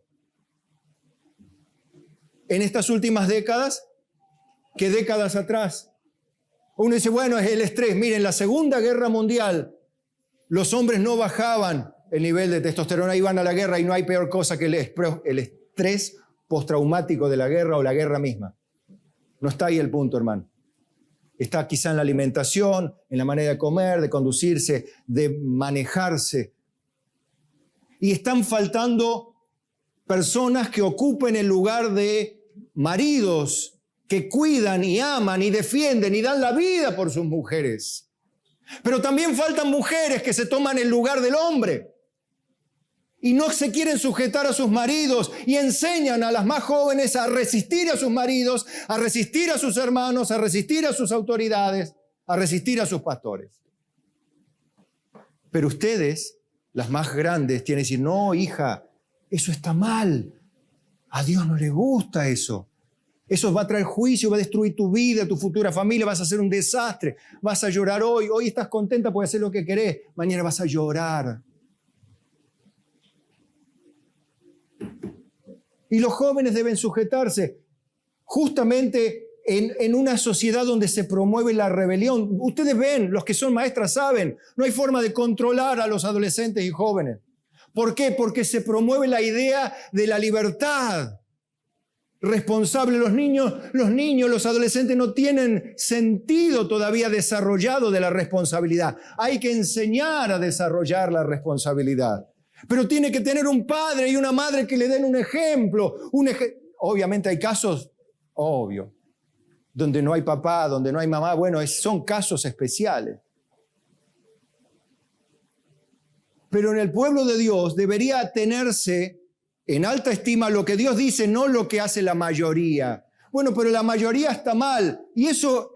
en estas últimas décadas que décadas atrás. Uno dice, bueno, es el estrés. Miren, en la Segunda Guerra Mundial los hombres no bajaban el nivel de testosterona, iban a la guerra y no hay peor cosa que el estrés postraumático de la guerra o la guerra misma. No está ahí el punto, hermano. Está quizá en la alimentación, en la manera de comer, de conducirse, de manejarse. Y están faltando personas que ocupen el lugar de maridos que cuidan y aman y defienden y dan la vida por sus mujeres. Pero también faltan mujeres que se toman el lugar del hombre y no se quieren sujetar a sus maridos y enseñan a las más jóvenes a resistir a sus maridos, a resistir a sus hermanos, a resistir a sus autoridades, a resistir a sus pastores. Pero ustedes, las más grandes, tienen que decir, no, hija, eso está mal. A Dios no le gusta eso. Eso va a traer juicio, va a destruir tu vida, tu futura familia, vas a hacer un desastre, vas a llorar hoy. Hoy estás contenta, puedes hacer lo que querés, mañana vas a llorar. Y los jóvenes deben sujetarse justamente en una sociedad donde se promueve la rebelión. Ustedes ven, los que son maestras saben, no hay forma de controlar a los adolescentes y jóvenes. ¿Por qué? Porque se promueve la idea de la libertad responsable. Los niños, los adolescentes no tienen sentido todavía desarrollado de la responsabilidad. Hay que enseñar a desarrollar la responsabilidad. Pero tiene que tener un padre y una madre que le den un ejemplo. Obviamente hay casos, obvio, donde no hay papá, donde no hay mamá. Bueno, son casos especiales. Pero en el pueblo de Dios debería tenerse en alta estima lo que Dios dice, no lo que hace la mayoría. Bueno, pero la mayoría está mal. ¿Y eso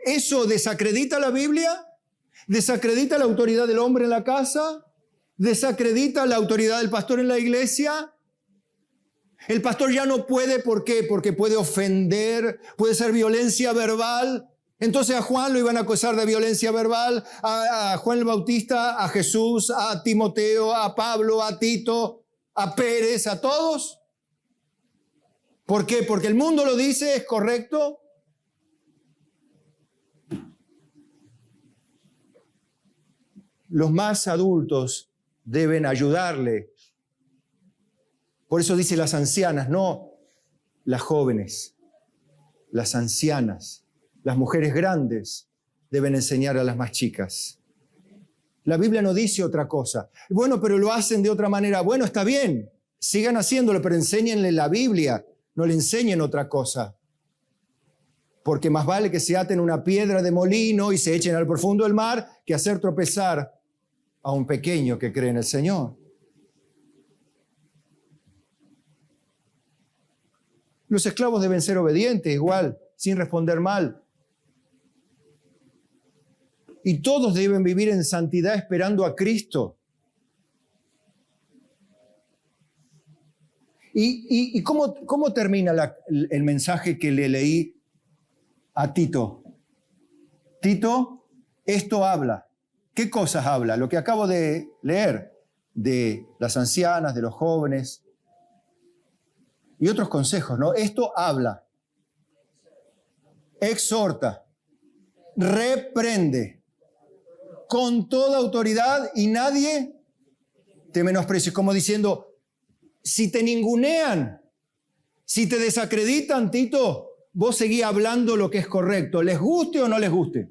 desacredita la Biblia? ¿Desacredita la autoridad del hombre en la casa? ¿Desacredita la autoridad del pastor en la iglesia? El pastor ya no puede, ¿por qué? Porque puede ofender, puede ser violencia verbal. Entonces a Juan lo iban a acusar de violencia verbal, a Juan el Bautista, a Jesús, a Timoteo, a Pablo, a Tito, a Pérez, a todos. ¿Por qué? Porque el mundo lo dice, ¿es correcto? Los más adultos deben ayudarle. Por eso dice las ancianas, no las jóvenes, las ancianas, las mujeres grandes deben enseñar a las más chicas. La Biblia no dice otra cosa. Bueno, pero lo hacen de otra manera. Bueno, está bien, sigan haciéndolo, pero enséñenle la Biblia, no le enseñen otra cosa. Porque más vale que se aten una piedra de molino y se echen al profundo del mar que hacer tropezar a un pequeño que cree en el Señor. Los esclavos deben ser obedientes igual, sin responder mal. Y todos deben vivir en santidad esperando a Cristo. ¿Y cómo termina el mensaje que le leí a Tito? Tito, esto habla. ¿Qué cosas habla? Lo que acabo de leer, de las ancianas, de los jóvenes y otros consejos, ¿no? Esto habla, exhorta, reprende con toda autoridad y nadie te menosprecie. Como diciendo, si te ningunean, si te desacreditan, Tito, vos seguís hablando lo que es correcto, les guste o no les guste.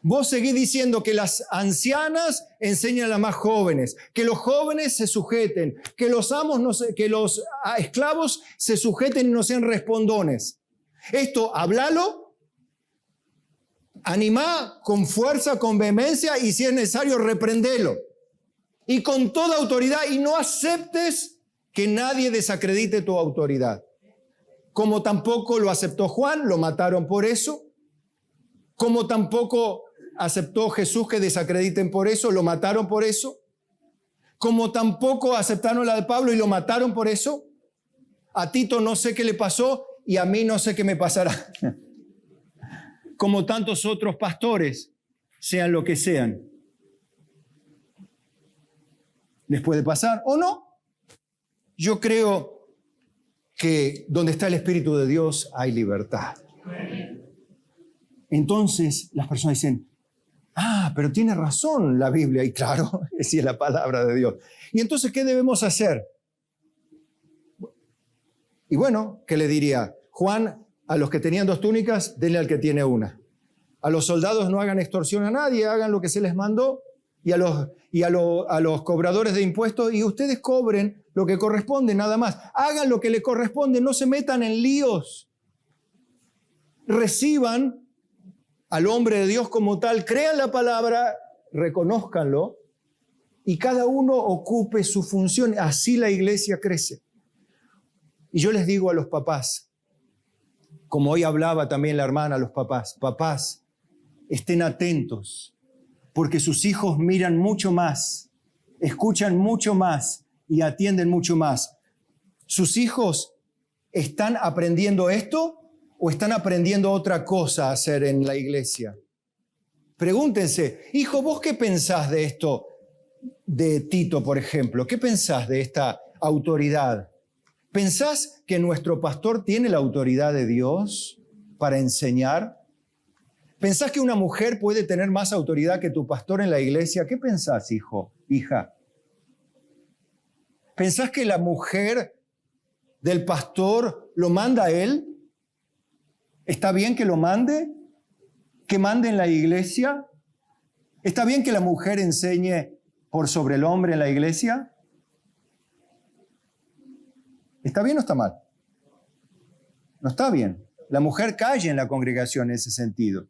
Vos seguís diciendo que las ancianas enseñan a las más jóvenes, que los jóvenes se sujeten, que los amos, que los esclavos se sujeten y no sean respondones. Esto, háblalo, animá con fuerza, con vehemencia y si es necesario, reprendelo. Y con toda autoridad y no aceptes que nadie desacredite tu autoridad. Como tampoco lo aceptó Juan, lo mataron por eso. Como tampoco aceptó Jesús que desacrediten por eso, lo mataron por eso. Como tampoco aceptaron la de Pablo y lo mataron por eso. A Tito no sé qué le pasó y a mí no sé qué me pasará. Como tantos otros pastores, sean lo que sean. ¿Les puede pasar o no? Yo creo que donde está el Espíritu de Dios hay libertad. Entonces las personas dicen, pero tiene razón la Biblia. Y claro, sí es la palabra de Dios. Y entonces, ¿qué debemos hacer? Y bueno, ¿qué le diría? Juan, a los que tenían 2 túnicas, denle al que tiene una. A los soldados no hagan extorsión a nadie, hagan lo que se les mandó. Y a los cobradores de impuestos, y ustedes cobren lo que corresponde, nada más. Hagan lo que les corresponde, no se metan en líos. Reciban al hombre de Dios como tal, crean la palabra, reconózcanlo, y cada uno ocupe su función. Así la iglesia crece. Y yo les digo a los papás, como hoy hablaba también la hermana a los papás, papás, estén atentos, porque sus hijos miran mucho más, escuchan mucho más y atienden mucho más. ¿Sus hijos están aprendiendo esto o están aprendiendo otra cosa a hacer en la iglesia? Pregúntense, hijo, ¿vos qué pensás de esto de Tito, por ejemplo? ¿Qué pensás de esta autoridad? ¿Pensás que nuestro pastor tiene la autoridad de Dios para enseñar? ¿Pensás que una mujer puede tener más autoridad que tu pastor en la iglesia? ¿Qué pensás, hijo, hija? ¿Pensás que la mujer del pastor lo manda a él? ¿Está bien que lo mande? ¿Que mande en la iglesia? ¿Está bien que la mujer enseñe por sobre el hombre en la iglesia? ¿Está bien o está mal? No está bien. La mujer calla en la congregación en ese sentido.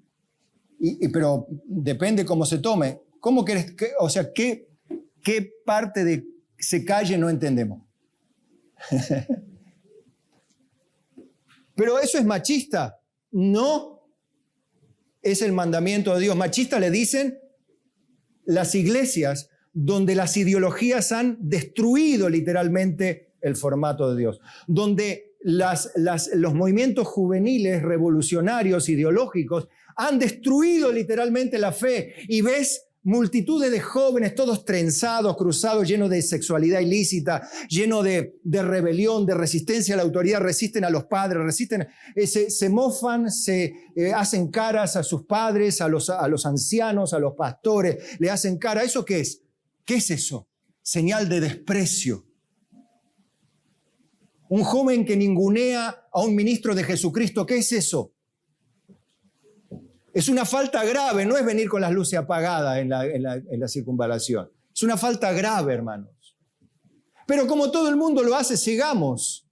Pero depende cómo se tome. ¿Cómo querés? ¿Qué parte de se calle no entendemos? ¿Pero eso es machista? No. Es el mandamiento de Dios. Machista le dicen las iglesias donde las ideologías han destruido literalmente el formato de Dios. Donde los movimientos juveniles, revolucionarios, ideológicos, han destruido literalmente la fe y ves multitudes de jóvenes, todos trenzados, cruzados, llenos de sexualidad ilícita, llenos de rebelión, de resistencia a la autoridad, resisten a los padres, resisten, se mofan, hacen caras a sus padres, a los ancianos, a los pastores, le hacen cara. ¿Eso qué es? ¿Qué es eso? Señal de desprecio. Un joven que ningunea a un ministro de Jesucristo, ¿qué es eso? Es una falta grave, no es venir con las luces apagadas en la circunvalación. Es una falta grave, hermanos. Pero como todo el mundo lo hace, sigamos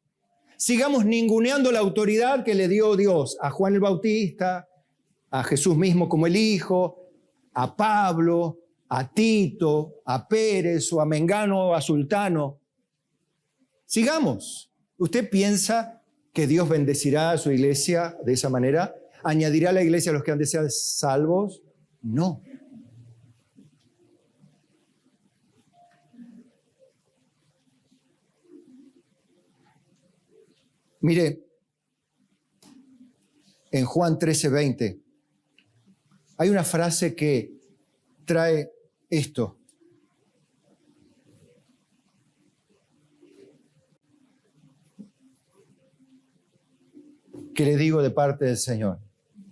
ninguneando la autoridad que le dio Dios a Juan el Bautista, a Jesús mismo como el Hijo, a Pablo, a Tito, a Pérez o a Mengano o a Sultano. Sigamos. ¿Usted piensa que Dios bendecirá a su iglesia de esa manera? ¿Añadirá a la iglesia a los que han de ser salvos? No. Mire, en Juan 13:20, Hay una frase que trae esto. Que le digo de parte del Señor.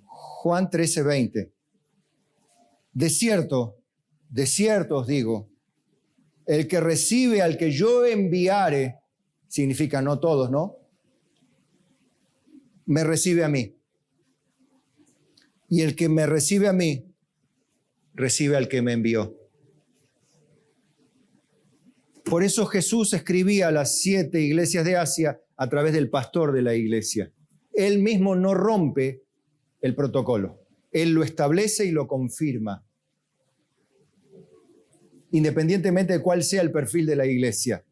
Juan 13:20. De cierto os digo, el que recibe al que yo enviare, significa no todos, ¿no? Me recibe a mí. Y el que me recibe a mí, recibe al que me envió. Por eso Jesús escribía a las 7 iglesias de Asia a través del pastor de la iglesia. Él mismo no rompe el protocolo. Él lo establece y lo confirma. Independientemente de cuál sea el perfil de la iglesia.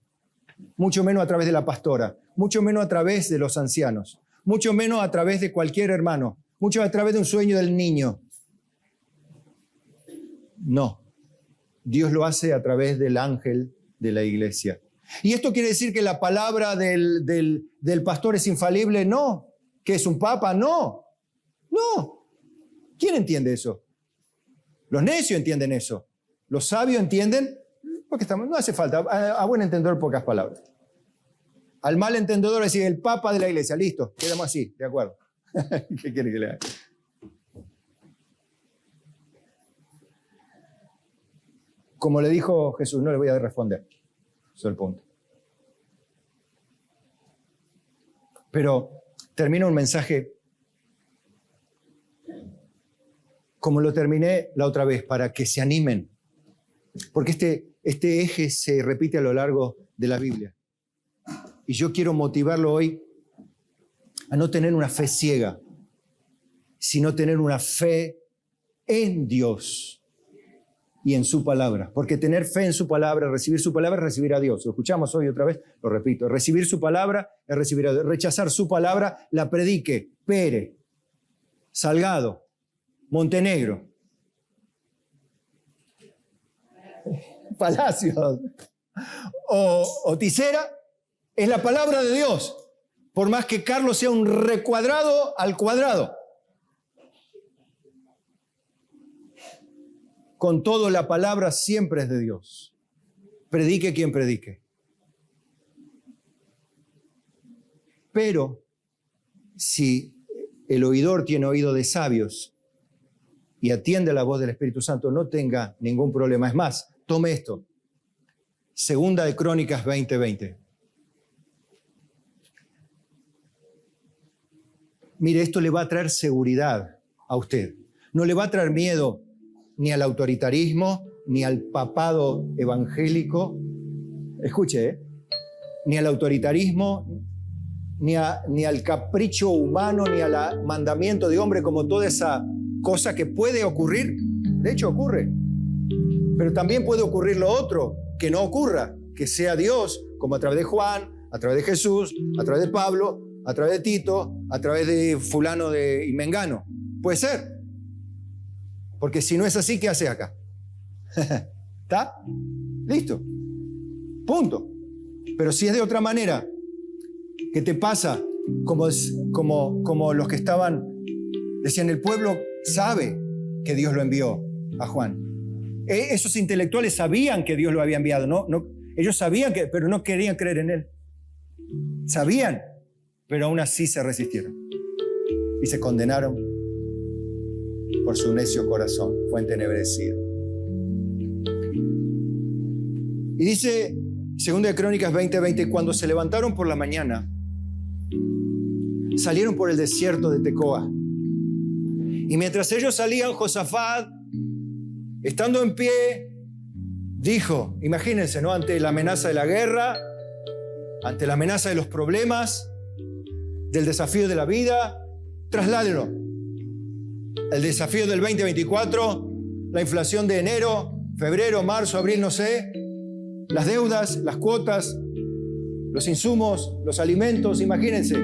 Mucho menos a través de la pastora. Mucho menos a través de los ancianos. Mucho menos a través de cualquier hermano. Mucho a través de un sueño del niño. No. Dios lo hace a través del ángel de la iglesia. ¿Y esto quiere decir que la palabra del pastor es infalible? No. ¿Que es un papa? No. No. ¿Quién entiende eso? Los necios entienden eso. Los sabios entienden, porque no hace falta, a buen entendedor pocas palabras. Al mal entendedor decir el papa de la iglesia, listo, quedamos así, de acuerdo. ¿Qué quiere que le haga? Como le dijo Jesús, no le voy a responder. Eso es el punto. Pero termino un mensaje como lo terminé la otra vez, para que se animen. Porque este eje se repite a lo largo de la Biblia. Y yo quiero motivarlo hoy a no tener una fe ciega, sino tener una fe en Dios y en su palabra. Porque tener fe en su palabra, recibir su palabra, es recibir a Dios. Lo escuchamos hoy otra vez, lo repito. Recibir su palabra es recibir a Dios. Rechazar su palabra, la predique Pere, Salgado, Montenegro, Palacios o Tisera, es la palabra de Dios. Por más que Carlos sea un recuadrado al cuadrado. Con todo, la palabra siempre es de Dios. Predique quien predique. Pero si el oidor tiene oído de sabios y atiende a la voz del Espíritu Santo, no tenga ningún problema. Es más, tome esto. Segunda de Crónicas 20:20. Mire, esto le va a traer seguridad a usted. No le va a traer miedo ni al autoritarismo, ni al papado evangélico. Escuche, ni al autoritarismo, ni al capricho humano, ni al mandamiento de hombre, como toda esa cosa que puede ocurrir. De hecho, ocurre. Pero también puede ocurrir lo otro, que no ocurra, que sea Dios, como a través de Juan, a través de Jesús, a través de Pablo, a través de Tito, a través de fulano y mengano. Puede ser. Porque si no es así, ¿qué hace acá? ¿Está? Listo. Punto. Pero si es de otra manera, ¿qué te pasa? Como los que decían, el pueblo sabe que Dios lo envió a Juan. Esos intelectuales sabían que Dios lo había enviado, ¿no? Ellos sabían pero no querían creer en él. Sabían, pero aún así se resistieron. Y se condenaron por su necio corazón, fue entenebrecido. Y dice, 2 de Crónicas 20:20, cuando se levantaron por la mañana, salieron por el desierto de Tecoa. Y mientras ellos salían, Josafat, estando en pie, dijo, imagínense, ¿no? Ante la amenaza de la guerra, ante la amenaza de los problemas, del desafío de la vida, trasládelo. El desafío del 2024, la inflación de enero, febrero, marzo, abril, no sé, las deudas, las cuotas, los insumos, los alimentos, imagínense,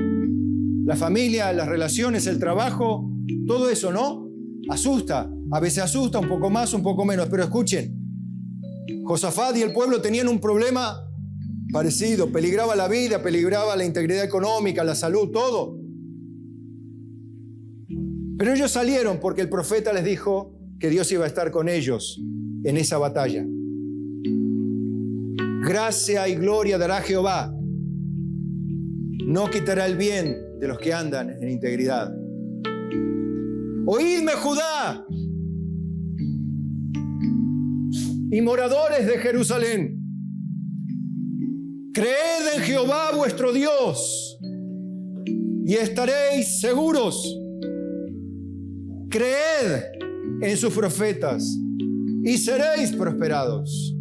la familia, las relaciones, el trabajo, todo eso, ¿no? Asusta, a veces asusta, un poco más, un poco menos, pero escuchen, Josafat y el pueblo tenían un problema parecido, peligraba la vida, peligraba la integridad económica, la salud, todo. Pero ellos salieron porque el profeta les dijo, que Dios iba a estar con ellos en esa batalla. Gracia y gloria dará Jehová. No quitará el bien de los que andan en integridad. Oídme, Judá, y moradores de Jerusalén. Creed en Jehová vuestro Dios y estaréis seguros. Creed en sus profetas y seréis prosperados.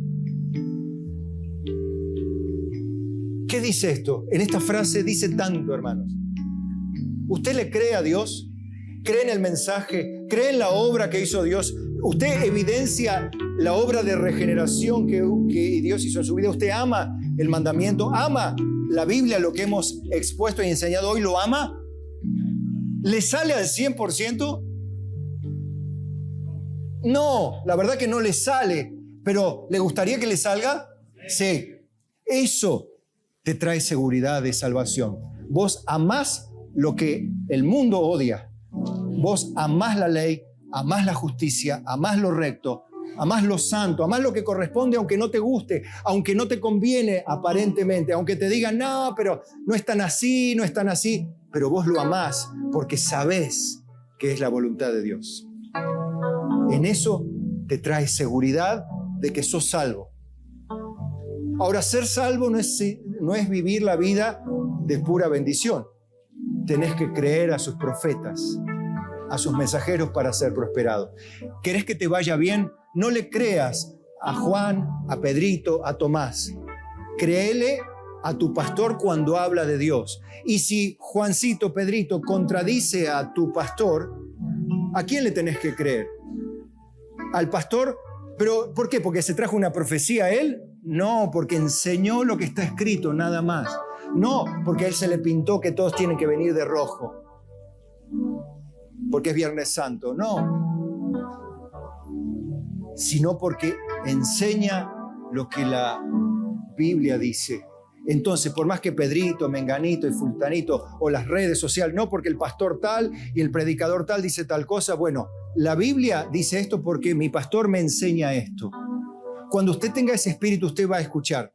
¿Qué dice esto? En esta frase dice tanto, hermanos. ¿Usted le cree a Dios? ¿Cree en el mensaje? ¿Cree en la obra que hizo Dios? ¿Usted evidencia la obra de regeneración que Dios hizo en su vida? ¿Usted ama el mandamiento? ¿Ama la Biblia, lo que hemos expuesto y enseñado hoy? ¿Lo ama? ¿Le sale al 100%? No, la verdad que no le sale, pero ¿le gustaría que le salga? Sí. Eso te trae seguridad de salvación. Vos amás lo que el mundo odia. Vos amás la ley, amás la justicia, amás lo recto, amás lo santo, amás lo que corresponde aunque no te guste, aunque no te conviene aparentemente, aunque te digan, no, pero no es tan así, no es tan así, pero vos lo amás porque sabés que es la voluntad de Dios. En eso te trae seguridad de que sos salvo. Ahora, ser salvo no es vivir la vida de pura bendición. Tenés que creer a sus profetas, a sus mensajeros para ser prosperado. ¿Querés que te vaya bien? No le creas a Juan, a Pedrito, a Tomás. Créele a tu pastor cuando habla de Dios. Y si Juancito, Pedrito contradice a tu pastor, ¿a quién le tenés que creer? ¿Al pastor? ¿Pero por qué? ¿Porque se trajo una profecía a él? No, porque enseñó lo que está escrito, nada más. No, porque a él se le pintó que todos tienen que venir de rojo, porque es Viernes Santo. No, sino porque enseña lo que la Biblia dice. Entonces, por más que Pedrito, Menganito y Fultanito o las redes sociales, no porque el pastor tal y el predicador tal dice tal cosa, bueno, la Biblia dice esto porque mi pastor me enseña esto. Cuando usted tenga ese espíritu, usted va a escuchar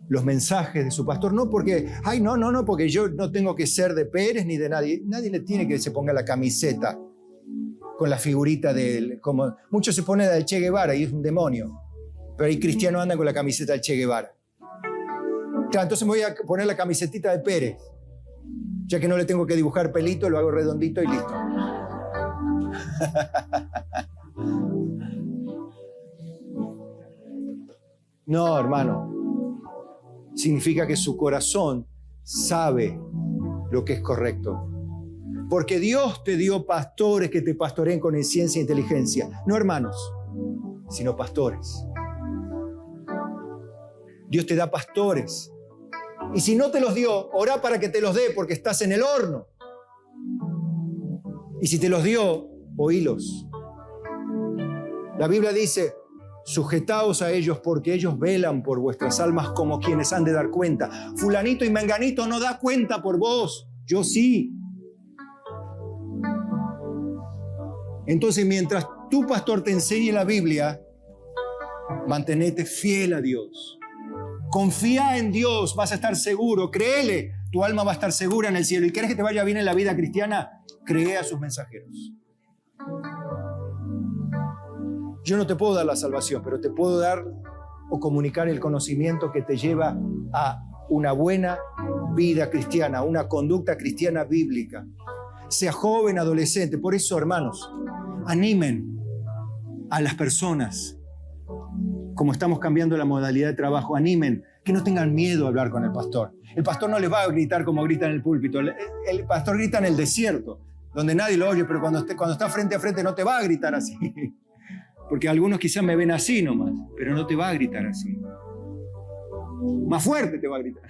los mensajes de su pastor, no porque, ay, no, porque yo no tengo que ser de Pérez ni de nadie. Nadie le tiene que se ponga la camiseta con la figurita de él. Como muchos se ponen del Che Guevara y es un demonio, pero hay cristianos andan con la camiseta del Che Guevara. Claro, entonces me voy a poner la camisetita de Pérez, ya que no le tengo que dibujar pelito, lo hago redondito y listo. No, hermano. Significa que su corazón sabe lo que es correcto. Porque Dios te dio pastores que te pastoreen con ciencia e inteligencia. No hermanos, sino pastores. Dios te da pastores. Y si no te los dio, orá para que te los dé porque estás en el horno. Y si te los dio, oílos. La Biblia dice, sujetaos a ellos porque ellos velan por vuestras almas como quienes han de dar cuenta. Fulanito y menganito no da cuenta por vos, yo sí. Entonces, mientras tu pastor te enseñe la Biblia, mantenete fiel a Dios. Confía en Dios, vas a estar seguro, créele, tu alma va a estar segura en el cielo. ¿Y querés que te vaya bien en la vida cristiana? Cree a sus mensajeros. Yo no te puedo dar la salvación, pero te puedo dar o comunicar el conocimiento que te lleva a una buena vida cristiana, una conducta cristiana bíblica. Sea joven, adolescente. Por eso, hermanos, animen a las personas. Como estamos cambiando la modalidad de trabajo, animen, que no tengan miedo a hablar con el pastor. El pastor no les va a gritar como grita en el púlpito. El pastor grita en el desierto, donde nadie lo oye, pero cuando está frente a frente no te va a gritar así. Porque algunos quizás me ven así nomás, pero no te va a gritar así. Más fuerte te va a gritar.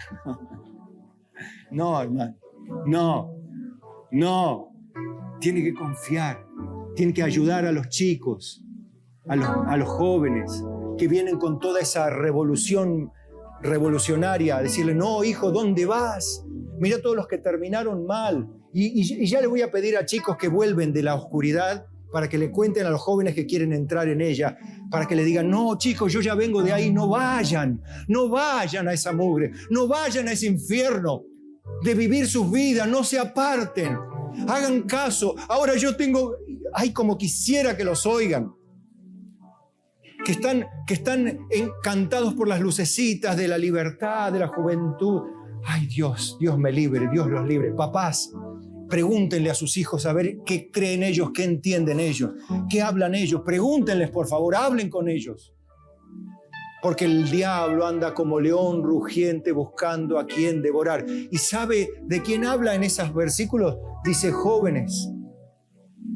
No, hermano, no. Tiene que confiar, tiene que ayudar a los chicos, a los jóvenes que vienen con toda esa revolucionaria, a decirle, no, hijo, ¿dónde vas? Mira todos los que terminaron mal. Y ya le voy a pedir a chicos que vuelven de la oscuridad para que le cuenten a los jóvenes que quieren entrar en ella, para que le digan, no chicos, yo ya vengo de ahí, no vayan a esa mugre, no vayan a ese infierno de vivir sus vidas, no se aparten, hagan caso. Ahora ay, como quisiera que los oigan, que están encantados por las lucecitas de la libertad, de la juventud. Ay, Dios me libre, Dios los libre. Papás, pregúntenle a sus hijos a ver qué creen ellos, qué entienden ellos, qué hablan ellos. Pregúntenles, por favor, hablen con ellos. Porque el diablo anda como león rugiente buscando a quien devorar. ¿Y sabe de quién habla en esos versículos? Dice jóvenes.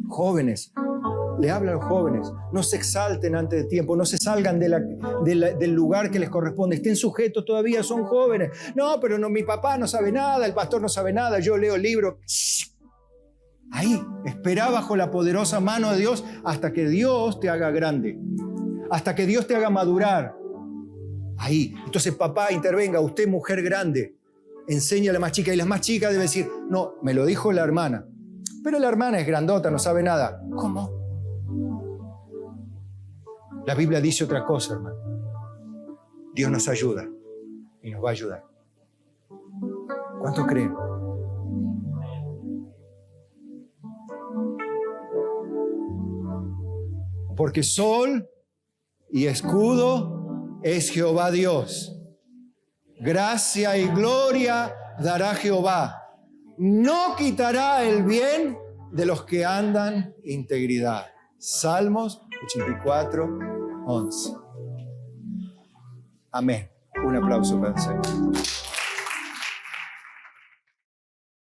Jóvenes. Le habla a los jóvenes. No se exalten antes de tiempo. No se salgan del lugar que les corresponde. Estén sujetos todavía, son jóvenes. No, pero no, mi papá no sabe nada, el pastor no sabe nada, yo leo libros. Ahí, espera bajo la poderosa mano de Dios hasta que Dios te haga grande. Hasta que Dios te haga madurar. Ahí. Entonces, papá, intervenga. Usted, mujer grande, enseña a la más chica. Y la más chica debe decir, no, me lo dijo la hermana. Pero la hermana es grandota, no sabe nada. ¿Cómo? La Biblia dice otra cosa, hermano. Dios nos ayuda y nos va a ayudar. ¿Cuántos creen? Porque sol y escudo es Jehová Dios. Gracia y gloria dará Jehová. No quitará el bien de los que andan en integridad. Salmos 84:11. Amén. Un aplauso para el Señor.